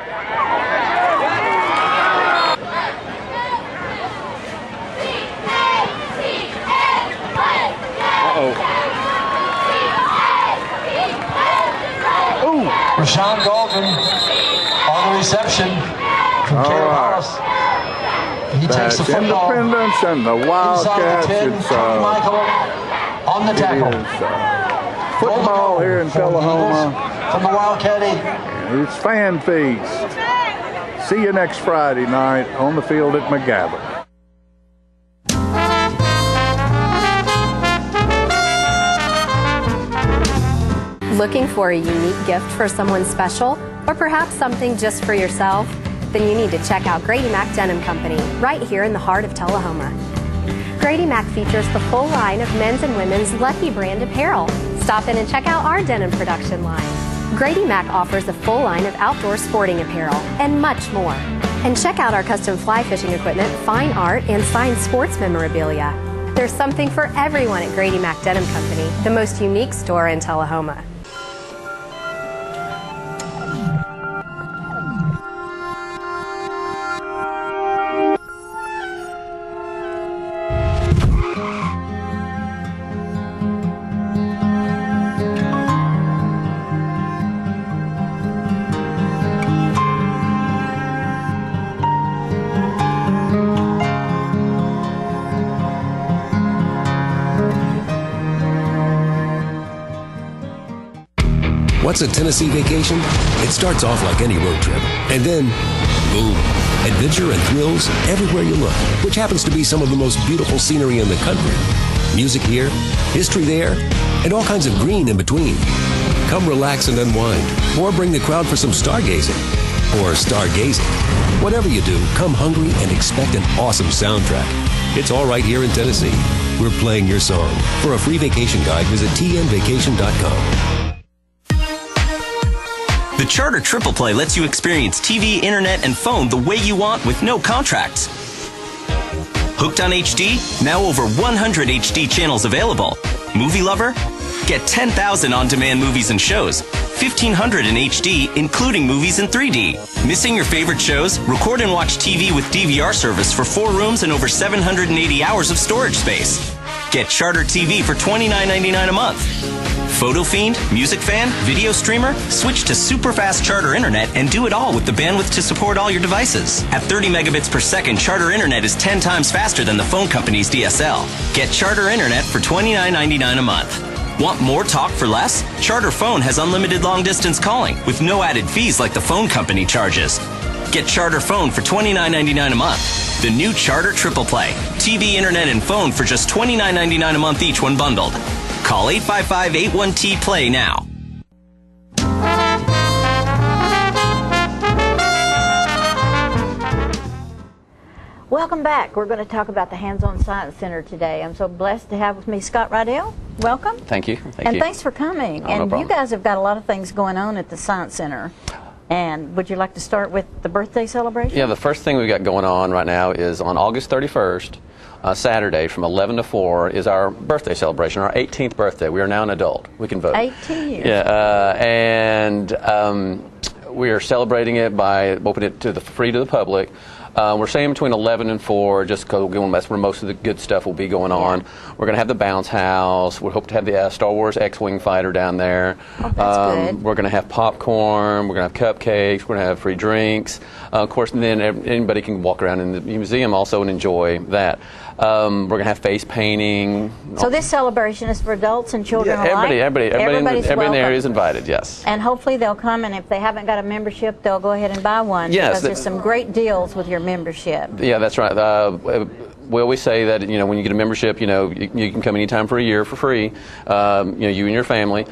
Rashawn Dalton on the reception from Caleb Hollis. He takes the football. Independence and the Wildcats. Tony Michael on the tackle. Football here in Tullahoma. From the Wildcat. It's fan feast. See you next Friday night on the field at McGavock. Looking for a unique gift for someone special, or perhaps something just for yourself? Then you need to check out Grady Mac Denim Company, right here in the heart of Tullahoma. Grady Mac features the full line of men's and women's Lucky brand apparel. Stop in and check out our denim production line. Grady Mac offers a full line of outdoor sporting apparel and much more. And check out our custom fly fishing equipment, fine art, and signed sports memorabilia. There's something for everyone at Grady Mac Denim Company, the most unique store in Tullahoma. What's a Tennessee vacation? It starts off like any road trip, and then, boom, adventure and thrills everywhere you look, which happens to be some of the most beautiful scenery in the country. Music here, history there, and all kinds of green in between. Come relax and unwind, or bring the crowd for some stargazing, or stargazing. Whatever you do, come hungry and expect an awesome soundtrack. It's all right here in Tennessee. We're playing your song. For a free vacation guide, visit tnvacation.com. The Charter Triple Play lets you experience TV, internet, and phone the way you want with no contracts. Hooked on HD? Now over 100 HD channels available. Movie lover? Get 10,000 on-demand movies and shows. 1,500 in HD, including movies in 3D. Missing your favorite shows? Record and watch TV with DVR service for 4 rooms and over 780 hours of storage space. Get Charter TV for $29.99 a month. Photo Fiend, Music Fan, Video Streamer? Switch to super fast Charter Internet and do it all with the bandwidth to support all your devices. At 30 megabits per second, Charter Internet is 10 times faster than the phone company's DSL. Get Charter Internet for $29.99 a month. Want more talk for less? Charter Phone has unlimited long-distance calling with no added fees like the phone company charges. Get Charter Phone for $29.99 a month. The new Charter Triple Play. TV, internet, and phone for just $29.99 a month each when bundled. Call 855-81-T-PLAY now. Welcome back. We're going to talk about the Hands-On Science Center today. I'm so blessed to have with me Scott Rydell. Welcome. Thank you. And thanks for coming. No and problem. you guys have got a lot of things going on at the Science Center. And would you like to start with the birthday celebration? Yeah, the first thing we've got going on right now is on August 31st, Saturday from 11 to 4 is our birthday celebration, our 18th birthday. We are now an adult. We can vote. 18 years. Yeah, we are celebrating it by opening it to the free to the public. We're saying between 11 and 4, just because that's where most of the good stuff will be going on. We're going to have the bounce house. We hope to have the Star Wars X-Wing fighter down there. Oh, that's good. We're going to have popcorn. We're going to have cupcakes. We're going to have free drinks. Of course, and then anybody can walk around in the museum also and enjoy that. We're going to have face painting. So this celebration is for adults and children alike? Everybody in the area is invited, yes. And hopefully they'll come, and if they haven't got a membership, they'll go ahead and buy one. Yes, because there's some great deals with your membership. Yeah, that's right. We always say that when you get a membership, you can come anytime for a year for free. You and your family.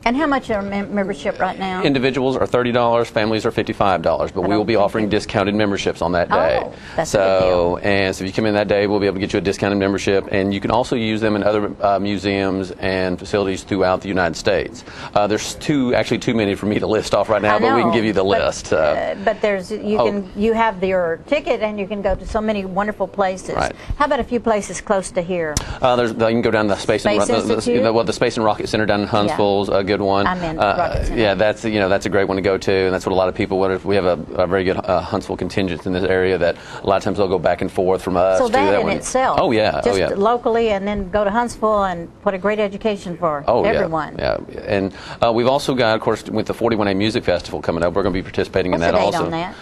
And how much are membership right now? Individuals are $30, families are $55, but we will be offering discounted memberships on that day. Oh, that's a good deal. And so if you come in that day, we'll be able to get you a discounted membership, and you can also use them in other museums and facilities throughout the United States. There's actually too many for me to list off right now, but we can give you the list. But there's you have your ticket, and you can go to so many wonderful places. Right. How about a few places close to here? You can go down the Space and the Space and Rocket Center down in Huntsville is a good one. I'm in Rocket Center. Yeah, that's a great one to go to, and that's what a lot of people. We have a very good Huntsville contingent in this area that a lot of times they'll go back and forth from us. So to that in one. itself. Oh yeah, just locally, and then go to Huntsville, and what a great education for everyone. Yeah, and we've also got, of course, with the 41A Music Festival coming up, we're going to be participating in that also. on that?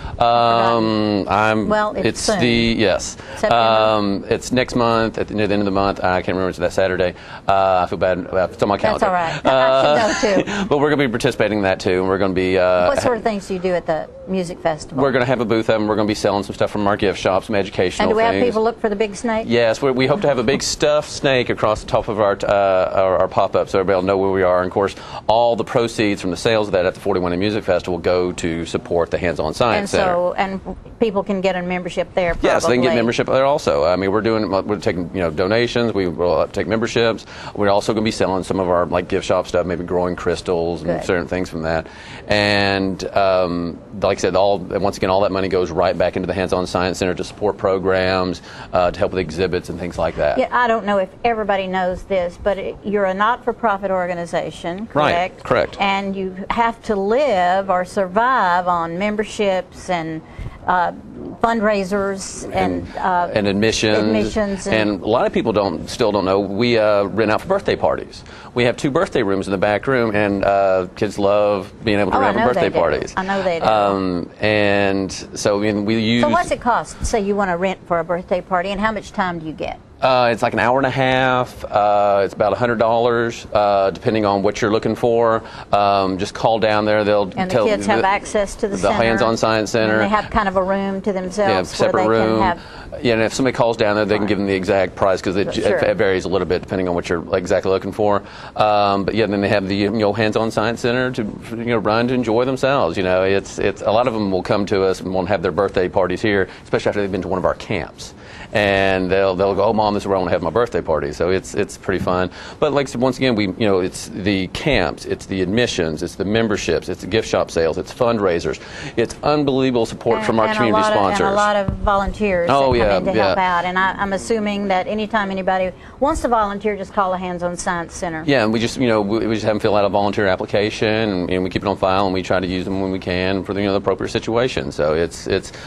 It's soon. September. It's next month near the end of the month. I can't remember. It's that Saturday. I feel bad. It's on my calendar. That's all right. I should know too. But we're going to be participating in that too, and we're going to be. What sort of things do you do at the music festival? We're going to have a booth of them. We're going to be selling some stuff from our gift shop, some educational things. And do we have things. people look for the big snake? Yes, we hope to have a big stuffed snake across the top of our pop-up, so everybody will know where we are. And of course, all the proceeds from the sales of that at the 41A Music Festival go to support the Hands-On Science Center. And people can get a membership there. Probably. Yes, they can get membership there also. I mean, we're taking donations. We will take memberships. We're also going to be selling some of our gift shop stuff, maybe growing crystals and certain things from that. And like I said, once again, all that money goes right back into the Hands-On Science Center to support programs, to help with exhibits and things like that. Yeah, I don't know if everybody knows this, but you're a not-for-profit organization, correct? Right, correct. And you have to live or survive on memberships and fundraisers and admissions. And a lot of people still don't know, we rent out for birthday parties. We have 2 birthday rooms in the back room, and kids love being able to rent for birthday parties. I know they do. And so we use. So what's it cost? Say you want to rent for a birthday party, and how much time do you get? It's like an hour and a half. It's about $100, depending on what you're looking for. Just call down there. And the kids have access to the center. The Hands-On Science Center. And they have kind of a room to themselves. Yeah, separate where they room. Can have. Yeah, and if somebody calls down there, they can give them the exact price because it varies a little bit depending on what you're exactly looking for. But yeah, then they have the Hands-On Science Center to run to enjoy themselves. It's a lot of them will come to us and want to have their birthday parties here, especially after they've been to one of our camps. And they'll go, oh, Mom, this is where I want to have my birthday party. So it's pretty fun. But like I said, once again, it's the camps, it's the admissions, it's the memberships, it's the gift shop sales, it's fundraisers, it's unbelievable support from our community sponsors. And a lot of volunteers that come in to help out. And I'm assuming that anytime anybody wants to volunteer, just call the Hands-On Science Center. Yeah, and we just we just have them fill out a volunteer application, and we keep it on file, and we try to use them when we can for the appropriate situation. So and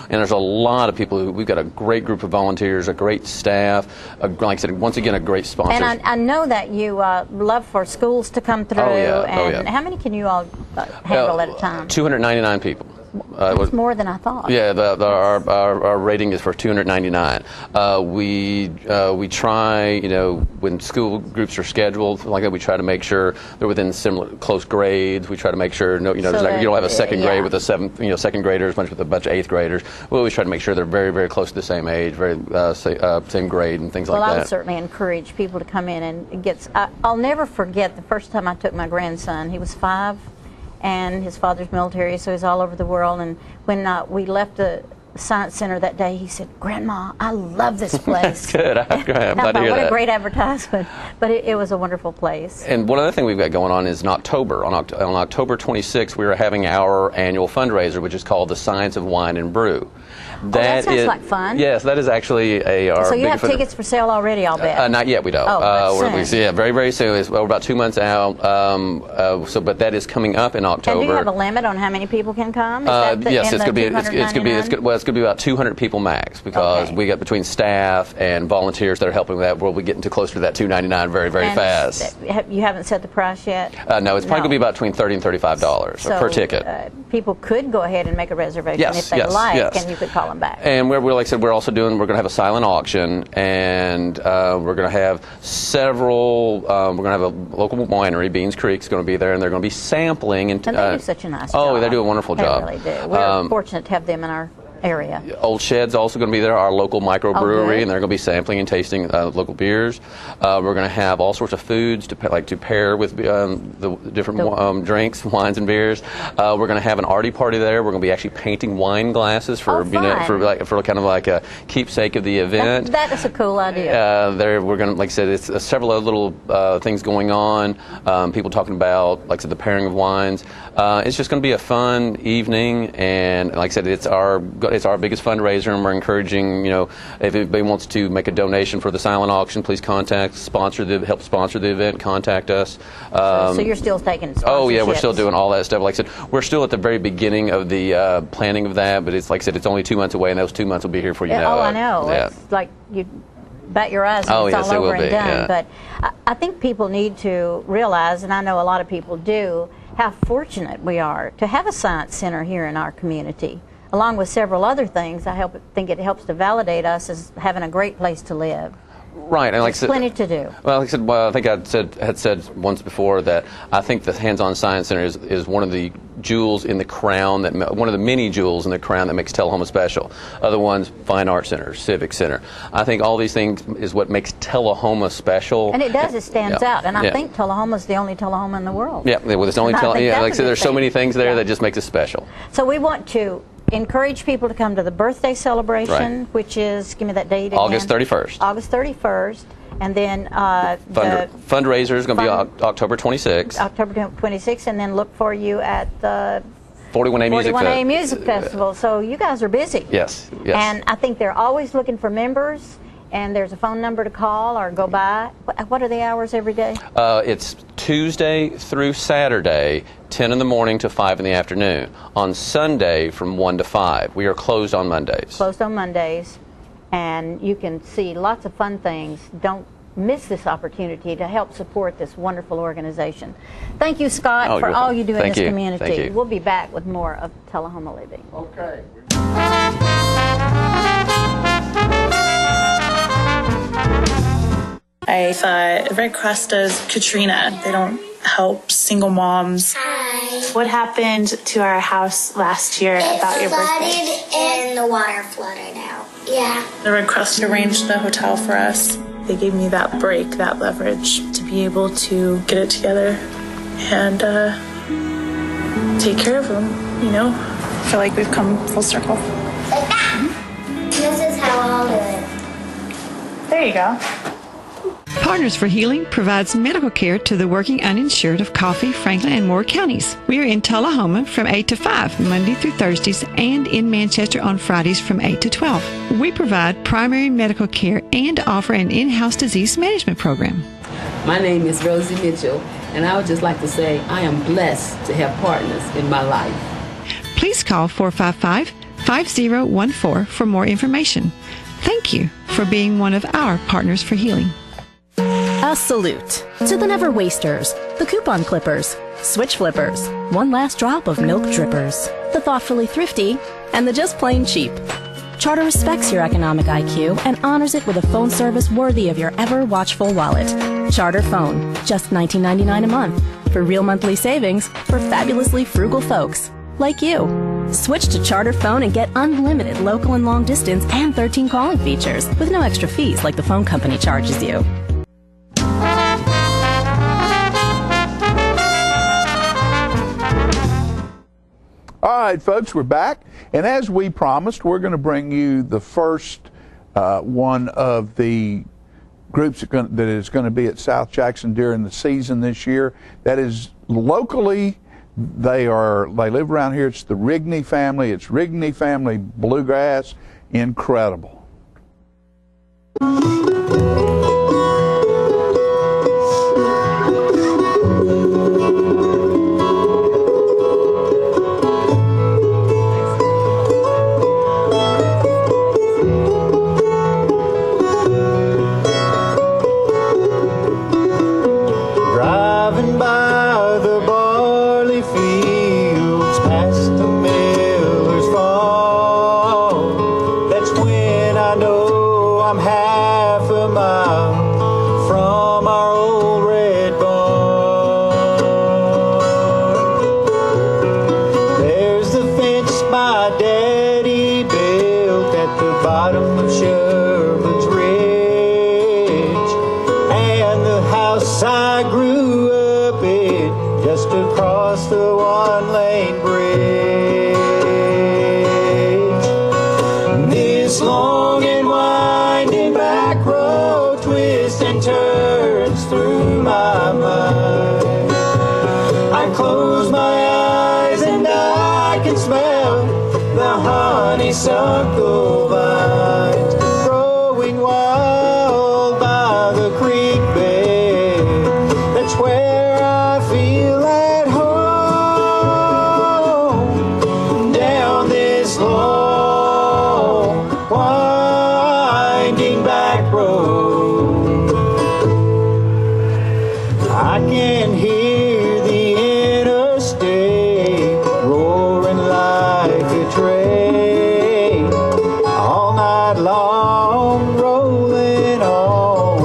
there's a lot of people we've got a great group of volunteers. A great staff, like I said, once again, a great sponsor. And I know that you love for schools to come through. And how many can you all handle at a time? 299 people. That's more than I thought. Yeah, our rating is for 299. We try, when school groups are scheduled like that, we try to make sure they're within similar close grades. We try to make sure you don't have a second grade with second graders, bunch with a bunch of 8th graders. We always try to make sure they're very, very close to the same age, very same grade and things like that. Well, I would certainly encourage people to come in and I'll never forget the first time I took my grandson. He was 5. And his father's military, so he's all over the world. And when we left the Science Center that day, he said, "Grandma, I love this place." That's good. I'm glad to hear what that. a great advertisement. But it was a wonderful place. And one other thing we've got going on is in October. On October 26th, we are having our annual fundraiser, which is called the Science of Wine and Brew. That sounds like fun. Yes, that is actually our. So you big have tickets for sale already, I'll bet. Not yet, we don't. Oh, yeah, very, very soon. We're about 2 months out. But that is coming up in October. And do you have a limit on how many people can come? Yes, it's going to be about 200 people max, because we got between staff and volunteers that are helping with that. We'll be getting to closer to that $299 very, very fast. You haven't set the price yet? No, it's probably going to be about between $30 and $35 per ticket. People could go ahead and make a reservation if they like, and you could call them back. And we're like I said, we're going to have a silent auction, and we're going to have several. We're going to have a local winery, Beans Creek, is going to be there, and they're going to be sampling. And they do such a nice job. Oh, they do a wonderful job. They really do. We're fortunate to have them in our area. Old Shed's also going to be there, our local microbrewery, and they're going to be sampling and tasting local beers. We're going to have all sorts of foods to pair with the different drinks, wines and beers. We're going to have an arty party there. We're going to be actually painting wine glasses for for kind of like a keepsake of the event. That is a cool idea. We're going to, like I said, it's several other little things going on. People talking about, like I said, the pairing of wines. It's just going to be a fun evening, and like I said, it's our biggest fundraiser, and we're encouraging, if anybody wants to make a donation for the silent auction, please help sponsor the event, contact us. So you're still taking sponsorships? Oh yeah, we're still doing all that stuff. Like I said, we're still at the very beginning of the planning of that, but it's like I said, it's only 2 months away, and those 2 months will be here for you now. Oh, I know. Yeah. It's like you bat your eyes and it's all over and done. Yeah. But I think people need to realize, and I know a lot of people do, how fortunate we are to have a science center here in our community. Along with several other things, I think it helps to validate us as having a great place to live. Right, and like I said, plenty to do. Well, like I said, I think I had said once before that I think the Hands-On Science Center is one of the jewels in the crown, one of the many jewels in the crown that makes Tullahoma special. Other ones, Fine Arts Center, Civic Center. I think all these things is what makes Tullahoma special. And it does; it stands out. And I think Tullahoma is the only Tullahoma in the world. Yeah, well, it's the only Tullahoma. Yeah, like I said, there's so many things there that just makes it special. So we want to encourage people to come to the birthday celebration, which is, give me that date again. August 31st. August 31st. And then the fundraiser is going to be October 26th. October 26th, and then look for you at the 41A Music Festival. So you guys are busy. Yes. And I think they're always looking for members. And there's a phone number to call or go by. What are the hours every day? It's Tuesday through Saturday, 10 in the morning to 5 in the afternoon. On Sunday, from 1 to 5. We are closed on Mondays. Closed on Mondays. And you can see lots of fun things. Don't miss this opportunity to help support this wonderful organization. Thank you, Scott, for all you do in this community. Thank you. We'll be back with more of Tullahoma Living. Okay. I thought Red Cross does Katrina. They don't help single moms. Hi. What happened to our house last year about your birthday? It flooded and the water flooded out. Yeah. The Red Cross arranged the hotel for us. They gave me that break, that leverage to be able to get it together and take care of them, I feel like we've come full circle. Like that. This is how I'll do it. There you go. Partners for Healing provides medical care to the working uninsured of Coffee, Franklin, and Moore counties. We are in Tullahoma from 8 to 5, Monday through Thursdays, and in Manchester on Fridays from 8 to 12. We provide primary medical care and offer an in-house disease management program. My name is Rosie Mitchell, and I would just like to say I am blessed to have partners in my life. Please call 455-5014 for more information. Thank you for being one of our Partners for Healing. A salute to the Never Wasters, the Coupon Clippers, Switch Flippers, One Last Drop of Milk Drippers, the Thoughtfully Thrifty, and the Just Plain Cheap. Charter respects your economic IQ and honors it with a phone service worthy of your ever-watchful wallet. Charter Phone, just $19.99 a month, for real monthly savings for fabulously frugal folks like you. Switch to Charter Phone and get unlimited local and long distance and 13 calling features with no extra fees like the phone company charges you. All right, folks, we're back. And as we promised, we're going to bring you the first one of the groups that is going to be at South Jackson during the season this year. That is locally, they live around here. It's the Rigney family. It's Rigney Family Bluegrass. Incredible. Driving by the barley fields past the miller's farm, that's when I know I'm half a mile from our old red barn. There's the fence my daddy built at the bottom of Sherman's Ridge, and the house I grew up in just across the one-lane bridge. This long and winding back road twists and turns through my mind. I close my eyes and I can smell the honeysuckle vines growing wild by the creek bed. That's where I feel at home, down this long winding back road. I can hear the interstate roaring like a train all night long, rolling on,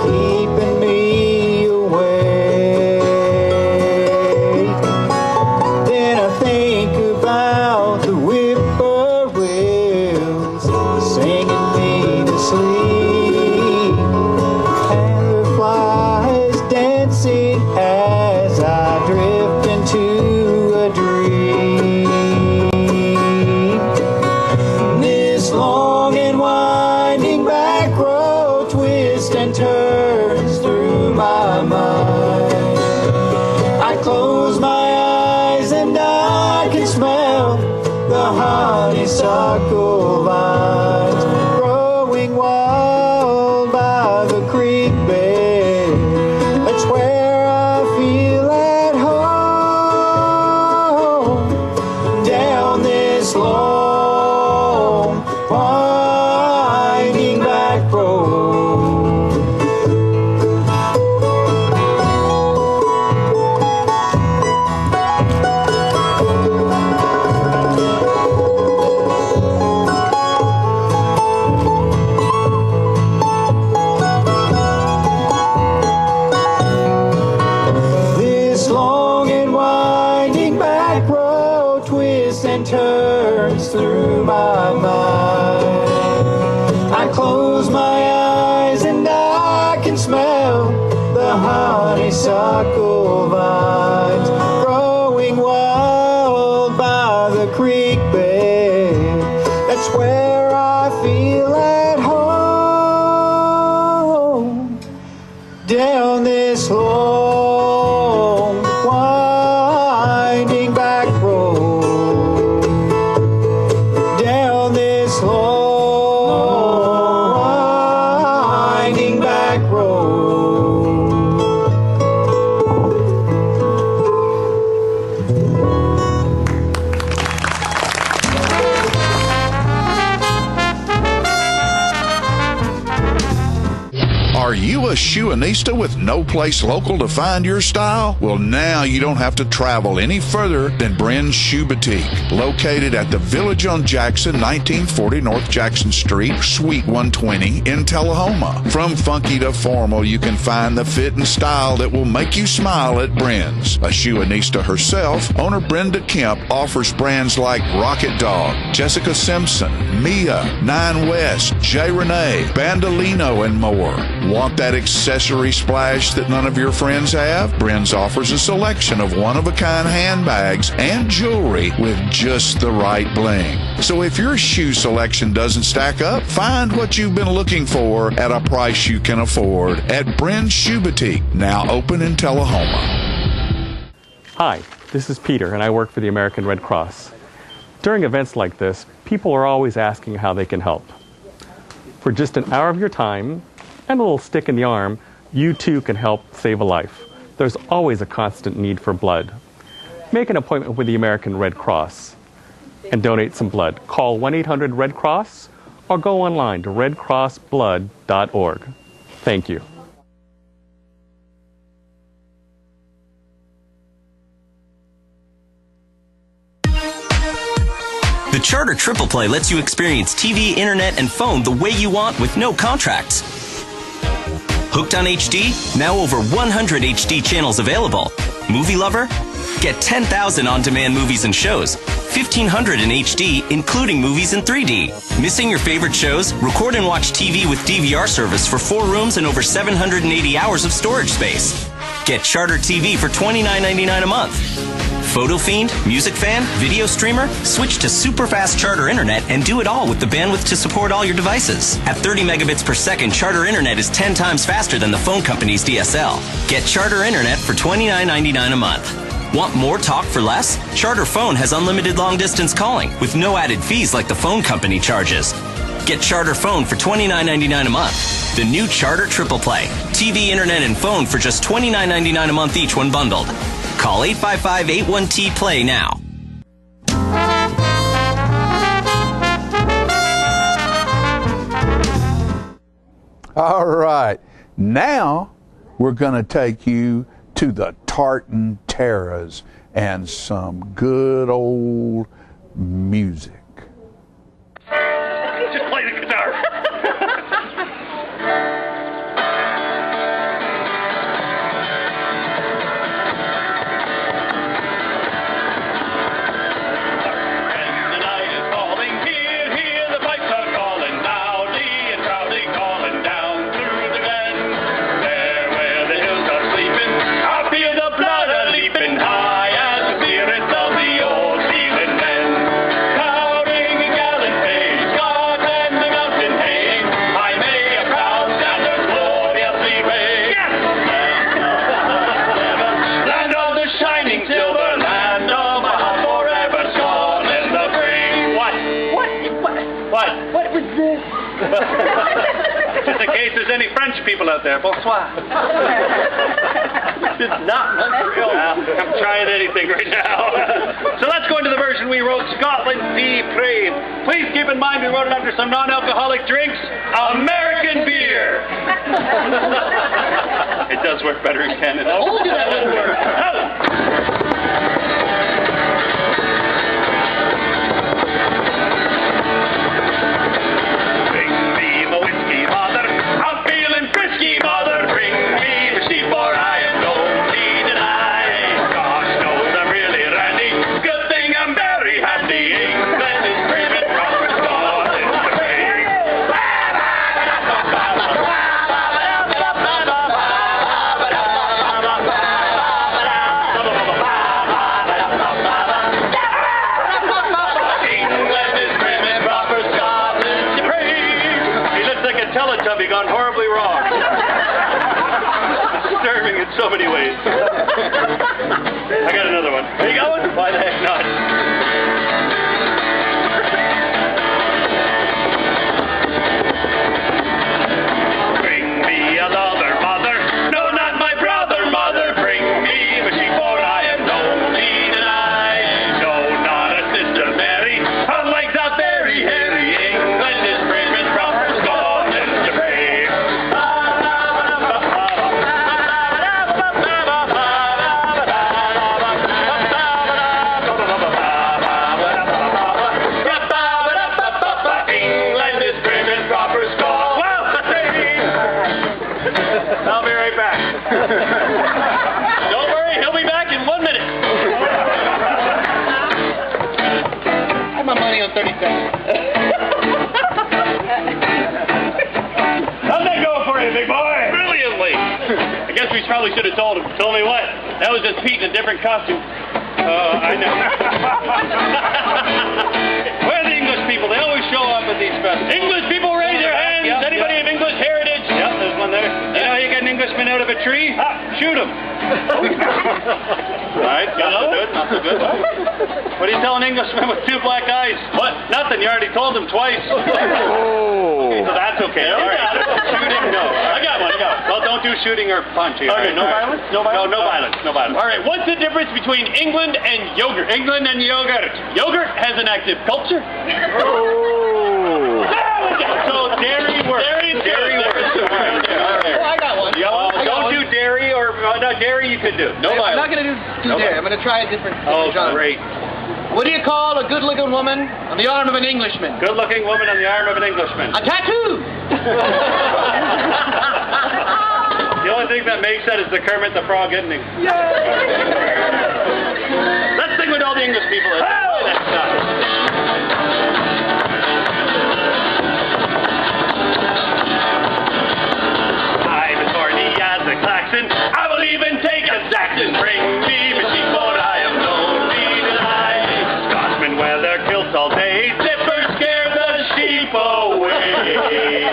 keeping me awake. Then I think about the whippoorwills singing me to sleep, and the flies dancing as I drift into a dream. This long and winding back road twists and turns through my mind. I close my eyes and I can smell the honeysuckle vines growing wild by the creek bed. That's where I feel at home, down this long winding back road. This long and winding back road twists and turns through my mind. I close my eyes and I can smell the honeysuckle vines growing wild by the creek bed. That's where I feel at home, down this long winding back road, down this long winding back road. Are you a shoeanista with no place local to find your style? Well, now you don't have to travel any further than Bren's Shoe Boutique, located at the Village on Jackson, 1940 North Jackson Street, Suite 120 in Tullahoma. From funky to formal, you can find the fit and style that will make you smile at Bren's. A shoeanista herself, owner Brenda Kemp offers brands like Rocket Dog, Jessica Simpson, Mia, Nine West, J. Renee, Bandolino, and more. Want that accessory splash that none of your friends have? Brin's offers a selection of one-of-a-kind handbags and jewelry with just the right bling. So if your shoe selection doesn't stack up, find what you've been looking for at a price you can afford at Brin's Shoe Boutique, now open in Tullahoma. Hi, this is Peter, and I work for the American Red Cross. During events like this, people are always asking how they can help. For just an hour of your time and a little stick in the arm, you too can help save a life. There's always a constant need for blood. Make an appointment with the American Red Cross and donate some blood. Call 1-800-RED-CROSS or go online to redcrossblood.org. Thank you. The Charter Triple Play lets you experience TV, internet, and phone the way you want with no contracts. Hooked on HD? Now over 100 HD channels available. Movie Lover? Get 10,000 on-demand movies and shows. 1,500 in HD, including movies in 3D. Missing your favorite shows? Record and watch TV with DVR service for 4 rooms and over 780 hours of storage space. Get Charter TV for $29.99 a month. Photo Fiend, Music Fan, Video Streamer? Switch to super fast Charter Internet and do it all with the bandwidth to support all your devices. At 30 megabits per second, Charter Internet is 10 times faster than the phone company's DSL. Get Charter Internet for $29.99 a month. Want more talk for less? Charter Phone has unlimited long-distance calling with no added fees like the phone company charges. Get Charter Phone for $29.99 a month. The new Charter Triple Play. TV, internet, and phone for just $29.99 a month each when bundled. Call 855-81-T-PLAY now. All right. Now we're going to take you to the Tartan Terras and some good old music. Just play the guitar. Just in case there's any French people out there, bonsoir. It's not Montreal. I'm trying anything right now. So let's go into the version we wrote, Scotland Be Brave. Please keep in mind we wrote it under some non-alcoholic drinks, American beer. It does work better in Canada. Oh, look at that one word. Teletubby gone horribly wrong. Disturbing in so many ways. I got another one. Are you going? Why the heck not? Bring me a lover, mother. No, not my brother, mother. Bring me a sheep, for I am lonely tonight. No, not a sister Mary. Her legs out very hairy. England is brave and proper. I'll be right back. Don't worry, he'll be back in 1 minute. I have my money on 30 seconds. How's that going for you, big boy? we probably should have told him. Told me what? That was just Pete in a different costume. I know. Where are the English people? They always show up at these festivals. English people, raise your hands. Yep, anybody of English heritage? Yep, there's one there. You know how you get an Englishman out of a tree? Shoot him. Right, not so good, not so good. What do you tell an Englishman with two black eyes? What? Nothing, you already told him twice. Okay, so that's okay. All right. Shooting, no. I got one. Well, don't do shooting or punching. Okay, no violence? No violence? No violence. No violence. All right, what's the difference between England and yogurt? England and yogurt. Yogurt has an active culture. So dairy works. Dairy works. I got one. Don't do dairy or no dairy you could do. No violence. I'm not going to do dairy. I'm going to try a different genre. Great. What do you call a good-looking woman on the arm of an Englishman? Good-looking woman on the arm of an Englishman. A tattoo! The only thing that makes that is the Kermit the Frog ending. Let's sing with all the English people. Next time. Klaxon. I will even take a Saxon. Bring me machine board. I am no need to lie. Scotsmen wear their kilts all day. Zippers scare the sheep away.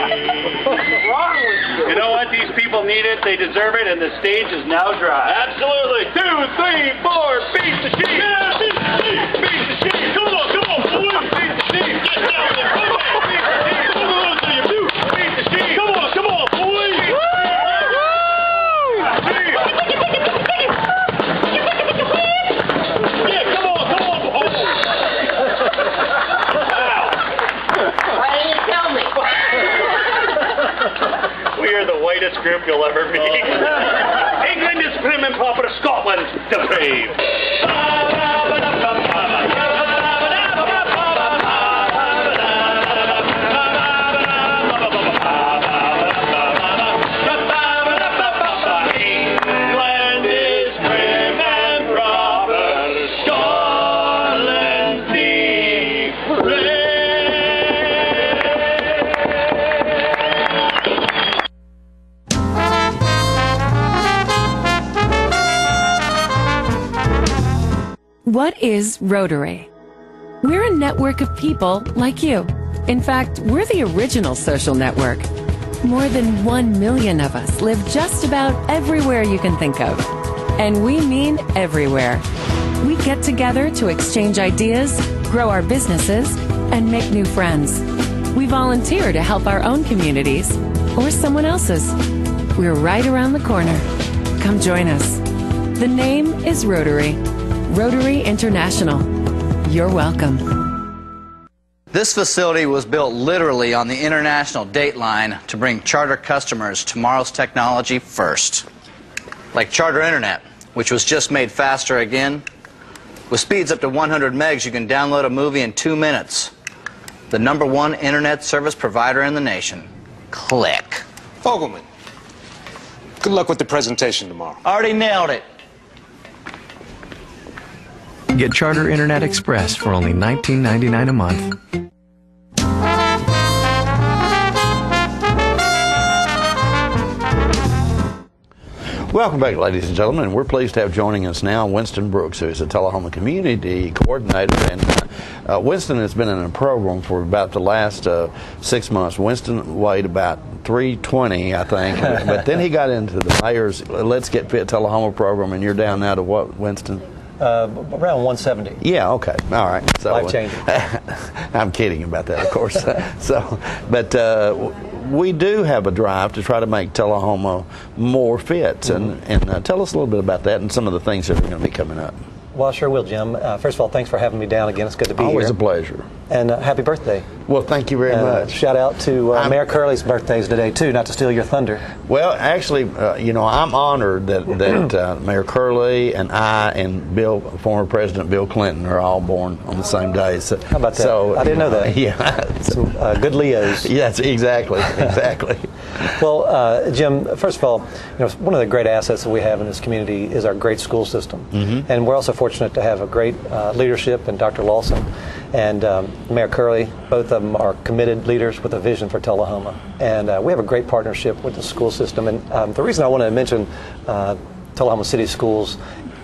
What's wrong with you? You know what? These people need it. They deserve it, and the stage is now dry. Absolutely. 2, 3, 4. Beat the sheep. Yeah, beat the sheep. Beat the sheep. Come on, boys. Beat the sheep. Get down there. Beat the sheep. Come on, beat the sheep. Come on, boys. We are the whitest group you'll ever meet. England is prim and proper, Scotland depraved. England is prim and proper, Scotland depraved. What is Rotary? We're a network of people like you. In fact, we're the original social network. More than 1 million of us live just about everywhere you can think of. And we mean everywhere. We get together to exchange ideas, grow our businesses, and make new friends. We volunteer to help our own communities or someone else's. We're right around the corner. Come join us. The name is Rotary. Rotary International. You're welcome. This facility was built literally on the international date line to bring Charter customers tomorrow's technology first. Like Charter Internet, which was just made faster again. With speeds up to 100 megs, you can download a movie in 2 minutes. The #1 internet service provider in the nation. Click. Fogelman, good luck with the presentation tomorrow. Already nailed it. Get Charter Internet Express for only $19.99 a month. Welcome back, ladies and gentlemen. We're pleased to have joining us now Winston Brooks, who is a Tullahoma Community Coordinator. And Winston has been in a program for about the last 6 months. Winston weighed about 320, I think. But then he got into the mayor's Let's Get Fit Tullahoma program, and you're down now to what, Winston? Around 170. Yeah, okay. All right. So, life-changing. I'm kidding about that, of course. But we do have a drive to try to make Tullahoma more fit. And tell us a little bit about that and some of the things that are going to be coming up. Well, I sure will, Jim. First of all, thanks for having me down again. It's good to be here. Always a pleasure. And happy birthday. Well, thank you very much. Shout out to Mayor Curley's birthday is today, too, not to steal your thunder. Well, actually, I'm honored that Mayor Curley and I and former President Bill Clinton are all born on the same day. So, how about that? I didn't know that. Yeah. Some good Leos. Yes, exactly. Well, Jim, first of all, one of the great assets that we have in this community is our great school system. And we're also fortunate to have a great leadership in Dr. Lawson. and Mayor Curley. Both of them are committed leaders with a vision for Tullahoma. And we have a great partnership with the school system. And the reason I wanted to mention Tullahoma City Schools,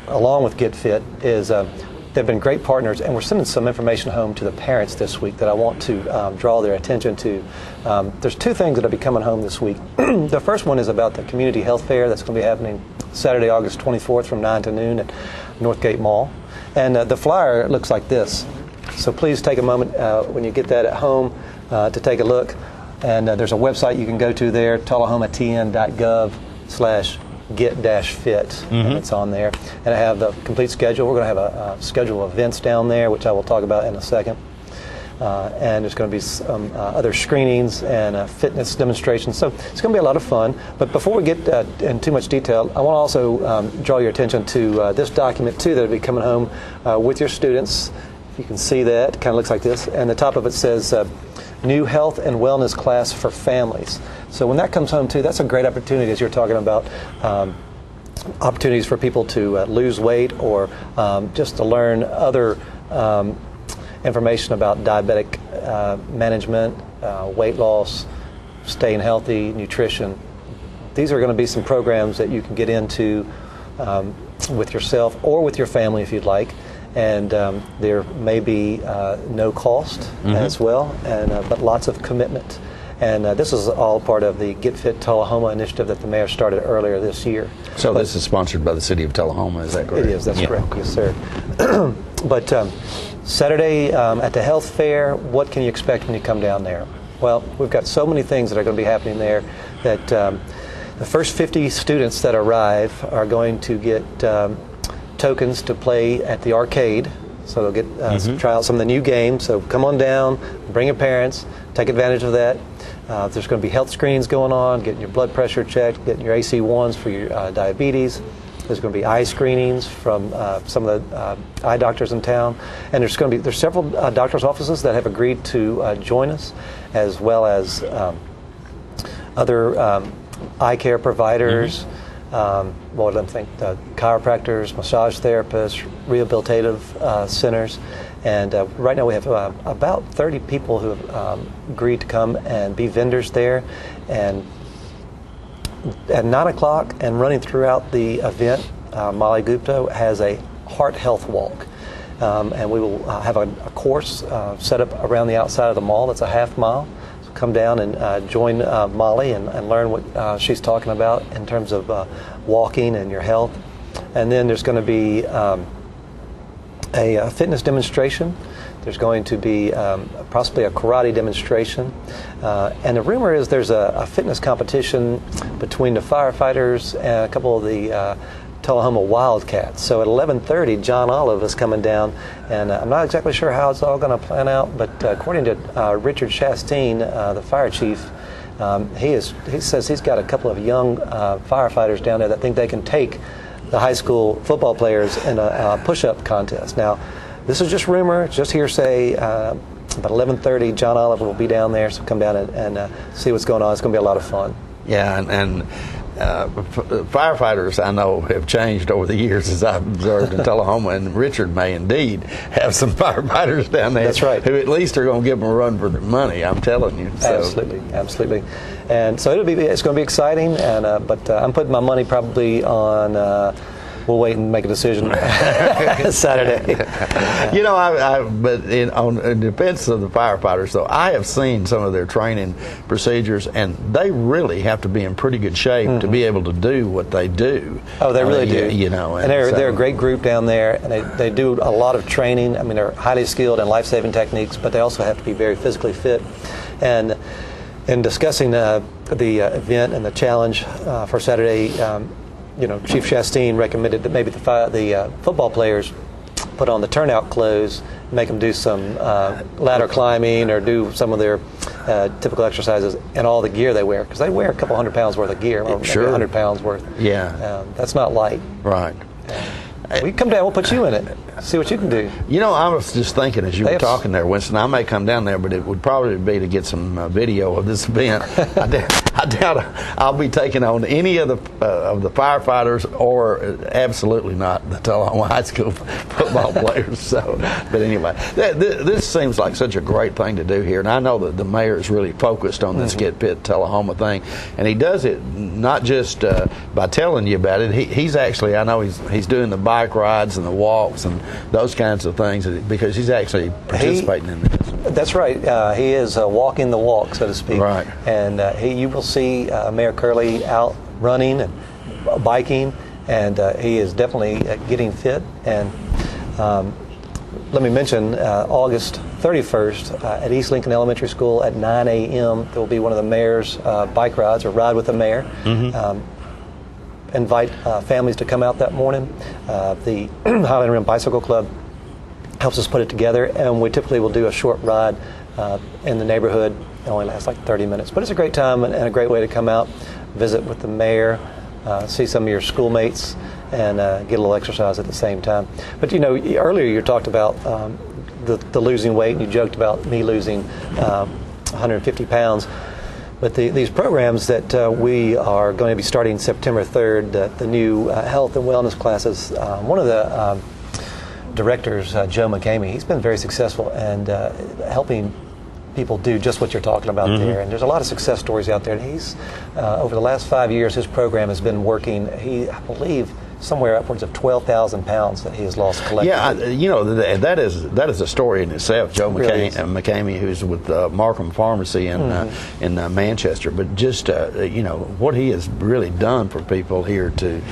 along with Get Fit, is they've been great partners, and we're sending some information home to the parents this week that I want to draw their attention to. There's two things that will be coming home this week. The first one is about the community health fair that's going to be happening Saturday, August 24th from 9 to noon at Northgate Mall. And the flyer looks like this. So please take a moment when you get that at home to take a look. And there's a website you can go to there, tullahomatn.gov/get-fit, and it's on there. And I have the complete schedule. We're going to have a schedule of events down there, which I will talk about in a second. And there's going to be some other screenings and fitness demonstrations. So it's going to be a lot of fun. But before we get in too much detail, I want to also draw your attention to this document, too, that will be coming home with your students. If you can see that, it kind of looks like this. And the top of it says, New Health and Wellness Class for Families. So when that comes home, too, that's a great opportunity, as you're talking about, opportunities for people to lose weight or just to learn other information about diabetic management, weight loss, staying healthy, nutrition. These are going to be some programs that you can get into with yourself or with your family if you'd like. And there may be no cost as well, and but lots of commitment. And this is all part of the Get Fit Tullahoma initiative that the mayor started earlier this year. So this is sponsored by the city of Tullahoma, is that correct? It is, that's correct, yes sir. But Saturday at the health fair, what can you expect when you come down there? Well, we've got so many things that are going to be happening there that the first 50 students that arrive are going to get tokens to play at the arcade. So they'll get try out some of the new games. So come on down, bring your parents, take advantage of that. There's going to be health screenings going on, getting your blood pressure checked, getting your AC1s for your diabetes. There's going to be eye screenings from some of the eye doctors in town, and there's several doctors' offices that have agreed to join us, as well as other eye care providers. What do I think? Chiropractors, massage therapists, rehabilitative centers, and right now we have about 30 people who have agreed to come and be vendors there. And at 9 o'clock and running throughout the event, Molly Gupta has a heart health walk. And we will have a course set up around the outside of the mall that's a half mile. So come down and join Molly and learn what she's talking about in terms of walking and your health. And then there's going to be a fitness demonstration. There's going to be possibly a karate demonstration. And the rumor is there's a fitness competition between the firefighters and a couple of the Tullahoma Wildcats. So at 11:30, John Olive is coming down, and I'm not exactly sure how it's all going to plan out, but according to Richard Chastain, the fire chief, he says he's got a couple of young firefighters down there that think they can take the high school football players in a push-up contest. Now, this is just rumor, just hearsay. About 11:30, John Olive will be down there, so come down and see what's going on. It's going to be a lot of fun. Yeah, and firefighters I know have changed over the years, as I've observed in Tullahoma, and Richard may indeed have some firefighters down there. That's right. Who at least are going to give them a run for their money, I'm telling you. So. Absolutely. And so it's going to be exciting, and but I'm putting my money probably on we'll wait and make a decision Saturday. You know, but in defense of the firefighters, though, I have seen some of their training procedures, and they really have to be in pretty good shape to be able to do what they do. Oh, they really do. You know, and they're a great group down there, and they do a lot of training. I mean, they're highly skilled in life-saving techniques, but they also have to be very physically fit. And in discussing the event and the challenge for Saturday, you know, Chief Chastain recommended that maybe the football players put on the turnout clothes, make them do some ladder climbing or do some of their typical exercises in all the gear they wear, because they wear a couple 100 pounds worth of gear, or maybe 100 pounds worth. Yeah. That's not light. Right. We come down, we'll put you in it. See what you can do. You know, I was just thinking as you were talking there, Winston, I may come down there, but it would probably be to get some video of this event. I doubt I'll be taking on any of the firefighters, or absolutely not the Tullahoma High School football players. So, but anyway, this seems like such a great thing to do here, and I know that the mayor is really focused on this Get Fit Tullahoma thing, and he does it not just by telling you about it. He's actually, I know he's doing the bike rides and the walks and those kinds of things because he's actually participating in this. That's right. He is walking the walk, so to speak. Right. And you will see Mayor Curley out running and biking, and he is definitely getting fit. And let me mention August 31st at East Lincoln Elementary School at 9 a.m. there will be one of the mayor's bike rides, or Ride with the Mayor. Invite families to come out that morning. The Highland Rim Bicycle Club helps us put it together, and we typically will do a short ride in the neighborhood. It only lasts like 30 minutes, but it's a great time and a great way to come out, visit with the mayor, see some of your schoolmates, and get a little exercise at the same time. But you know, earlier you talked about the losing weight, and you joked about me losing 150 pounds. But these programs that we are going to be starting September 3rd, the new health and wellness classes, one of the directors, Joe McCamey, he's been very successful and helping people do just what you're talking about there. And there's a lot of success stories out there. And he's, over the last 5 years, his program has been working, I believe, somewhere upwards of 12,000 pounds that he has lost collectively. Yeah, you know, that is a story in itself. Joe McCamey, who's with Markham Pharmacy in Manchester, but just you know what he has really done for people here to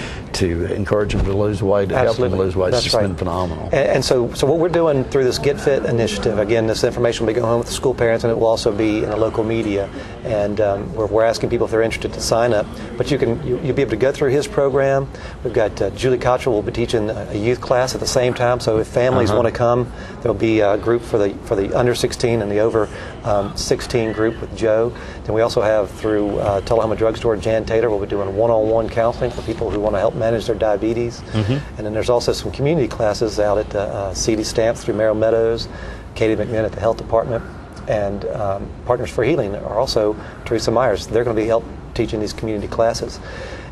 encourage them to lose weight, to help them lose weight. It's just been phenomenal. And so what we're doing through this Get Fit initiative, again, this information will be going home with the school parents, and it will also be in the local media. And we're asking people if they're interested to sign up. But you'll be able to go through his program. We've got Julie Cottrell will be teaching a youth class at the same time. So if families want to come, there'll be a group for the under 16 and the over 16 group with Joe. Then we also have through Tullahoma Drugstore, Jan Taylor will be doing one-on-one counseling for people who want to help manage their diabetes. And then there's also some community classes out at CD Stamps through Merrill Meadows, Katie McMinn at the health department, and Partners for Healing are also Teresa Myers. They're going to be help teaching these community classes.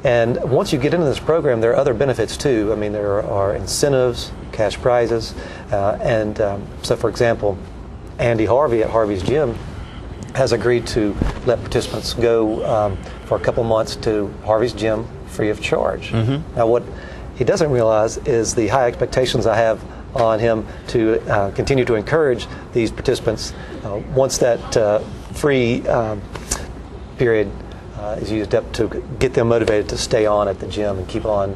And once you get into this program, there are other benefits too. I mean, there are incentives, cash prizes, and so for example, Andy Harvey at Harvey's Gym has agreed to let participants go for a couple months to Harvey's Gym free of charge. Now what he doesn't realize is the high expectations I have on him to continue to encourage these participants once that free period is used up, to get them motivated to stay on at the gym and keep on.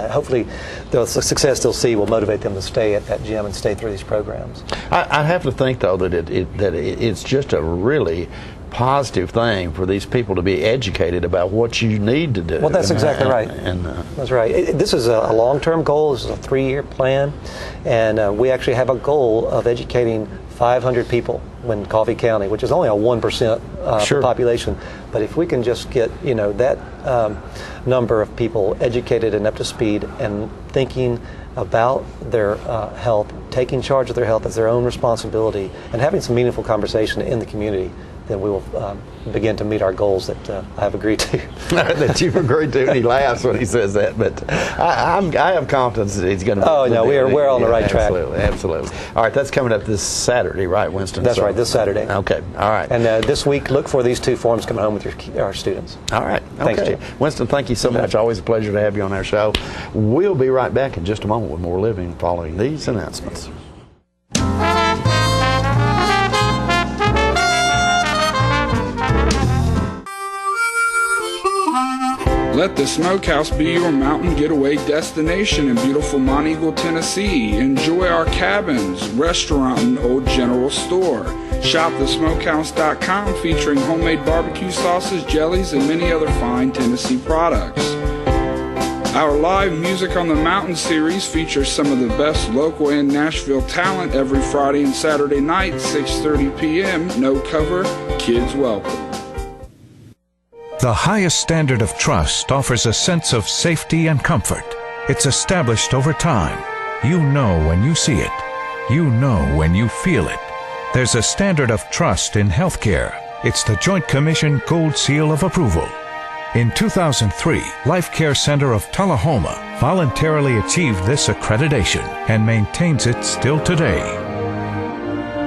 Hopefully the success they'll see will motivate them to stay at that gym and stay through these programs. I have to think, though, that it's just a really positive thing for these people to be educated about what you need to do. Well, that's exactly right. That's right. This is a long-term goal. This is a 3-year plan, and we actually have a goal of educating 500 people in Coffee County, which is only a 1% of the population. But if we can just get that number of people educated and up to speed and thinking about their health, taking charge of their health as their own responsibility, and having some meaningful conversation in the community, then we will begin to meet our goals that I have agreed to. That you've agreed to, and he laughs when he says that. But I have confidence that he's going to. Oh no, we're on the right track. Absolutely. All right, that's coming up this Saturday, right, Winston? That's right, this Saturday. Okay, all right. And this week, look for these 2 forms coming home with our students. All right. Thanks, Jim. Winston, thank you so much. Always a pleasure to have you on our show. We'll be right back in just a moment with more living following these announcements. Let the Smokehouse be your mountain getaway destination in beautiful Monteagle, Tennessee. Enjoy our cabins, restaurant, and old general store. Shop thesmokehouse.com, featuring homemade barbecue sauces, jellies, and many other fine Tennessee products. Our live Music on the Mountain series features some of the best local and Nashville talent every Friday and Saturday night, 6:30 p.m. No cover, kids welcome. The highest standard of trust offers a sense of safety and comfort. It's established over time. You know when you see it. You know when you feel it. There's a standard of trust in healthcare, It's the Joint Commission Gold Seal of Approval. In 2003, Life Care Center of Tullahoma voluntarily achieved this accreditation and maintains it still today.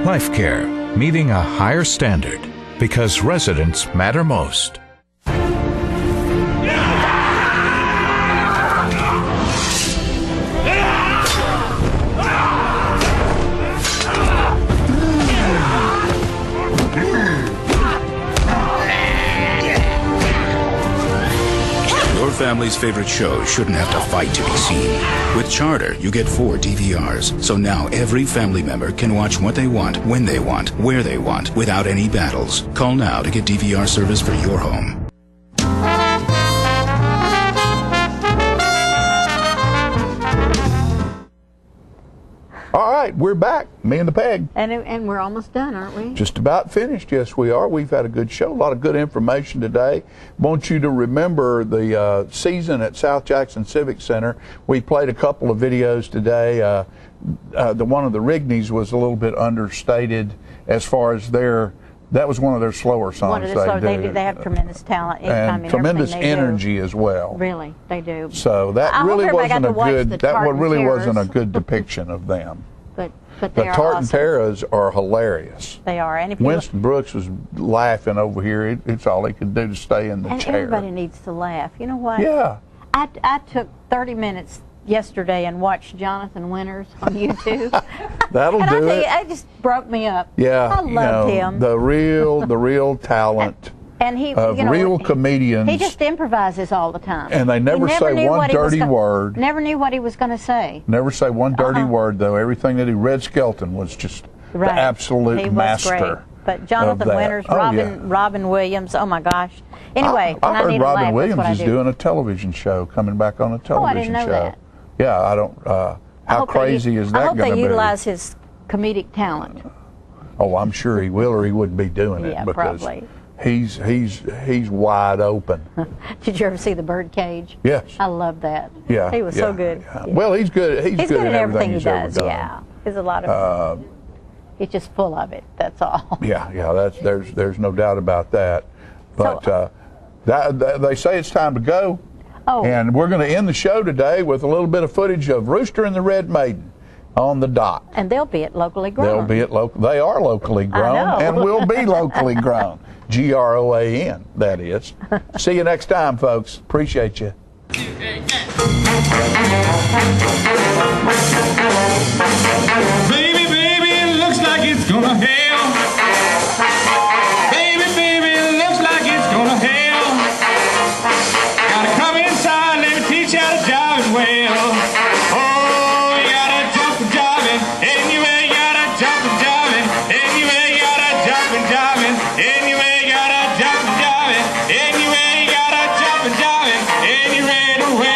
Life Care, meeting a higher standard because residents matter most. Your family's favorite show shouldn't have to fight to be seen. With Charter, you get 4 DVRs, so now every family member can watch what they want, when they want, where they want, without any battles. Call now to get DVR service for your home. All right, we're back, me and the Peg. And we're almost done, aren't we? Just about finished, yes we are. We've had a good show, a lot of good information today. Want you to remember the season at South Jackson Civic Center. We played a couple of videos today. The one of the Rigneys was a little bit understated as far as that was one of their slower songs. They have tremendous talent and tremendous energy as well. Really, they do. So that really wasn't a good. That really wasn't a good depiction of them. But the they are Tartanteras are hilarious. They are. And if Winston Brooks was laughing over here. It's all he could do to stay in the and chair. Everybody needs to laugh. You know what? Yeah. I took 30 minutes yesterday and watched Jonathan Winters on YouTube. That'll and do it. It just broke me up. Yeah, I loved him. The real talent and he, of real comedians. He just improvises all the time. And they never say one dirty word. Never knew what he was going to say. Never say one dirty word, though. Everything that he Red Skelton was just the absolute master. Great. But Jonathan Winters, Robin Williams, oh my gosh. Anyway, I heard Robin laugh. Williams is doing a television show, coming back on a television I didn't know show. That. Yeah, I don't. How crazy is that going to be? I hope they utilize his comedic talent. Oh, I'm sure he will, or he wouldn't be doing it. Yeah, because probably. He's wide open. Did you ever see the Bird-Cage? Yes. I love that. Yeah. He was so good. Yeah. Well, he's good. He's good at everything he he's does. ever done. Yeah. There's a lot of. He's just full of it. That's all. Yeah. There's no doubt about that. But they say it's time to go. Oh. And we're going to end the show today with a little bit of footage of Rooster and the Red Maiden on the dock. And they'll be at Locally Grown. They are locally grown and will be locally grown. GROAN, that is. See you next time, folks. Appreciate you. Baby, it looks like it's gonna hail. Baby, it looks like it's gonna hail. Gotta come inside, let me teach you how to jive it well. Oh, you gotta jump and jive it. Anyway, you gotta jump and jive it. Anyway, you gotta jump and jive it. Anyway, you gotta jump and jive it. Anyway, you gotta jump and jive it. Anyway, the way.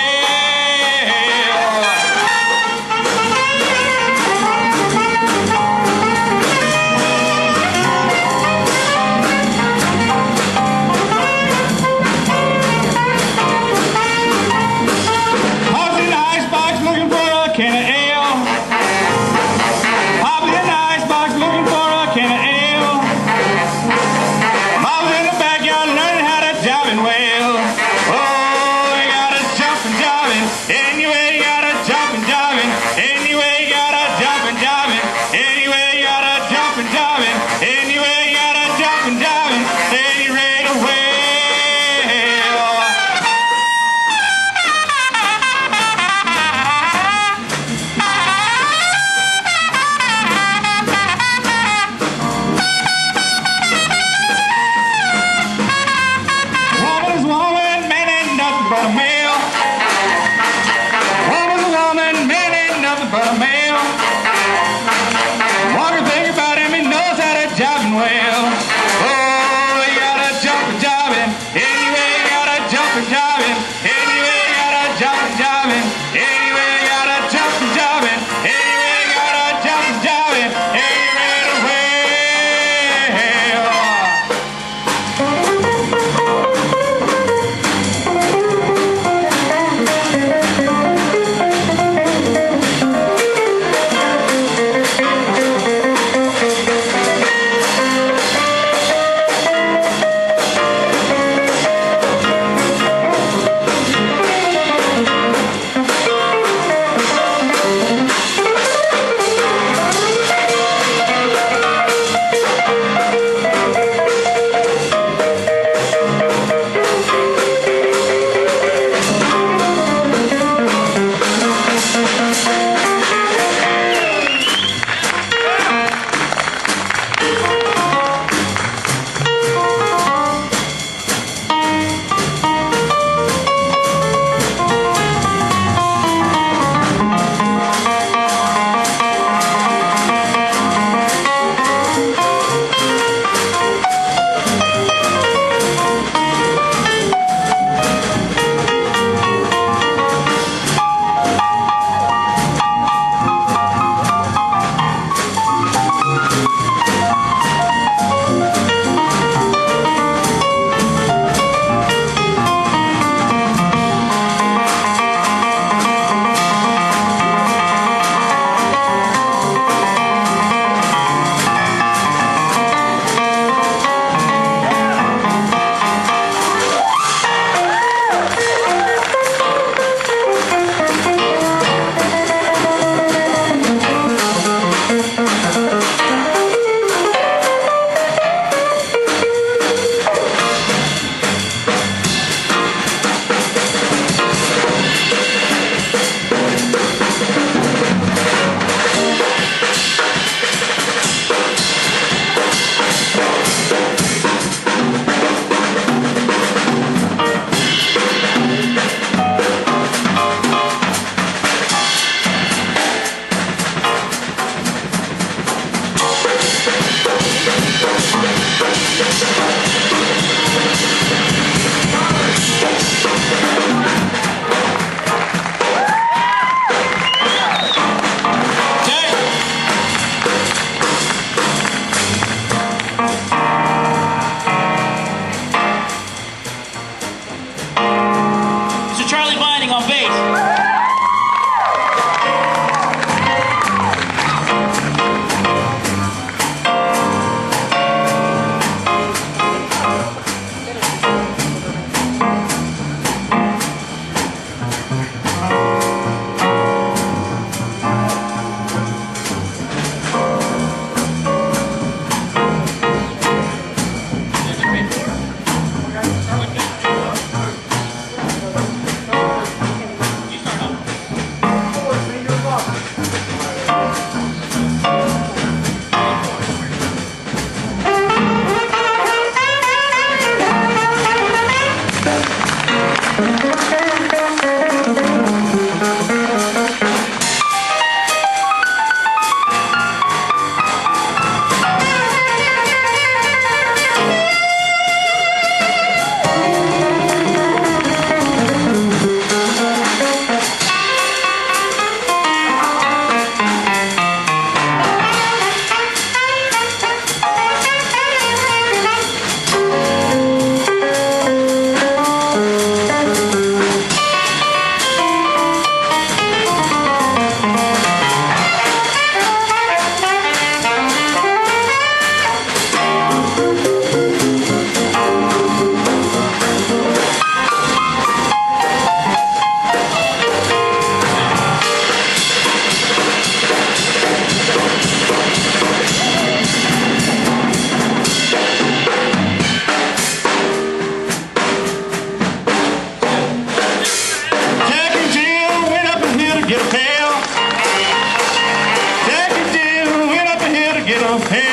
Mr. Charlie Binding on bass. Get a pail.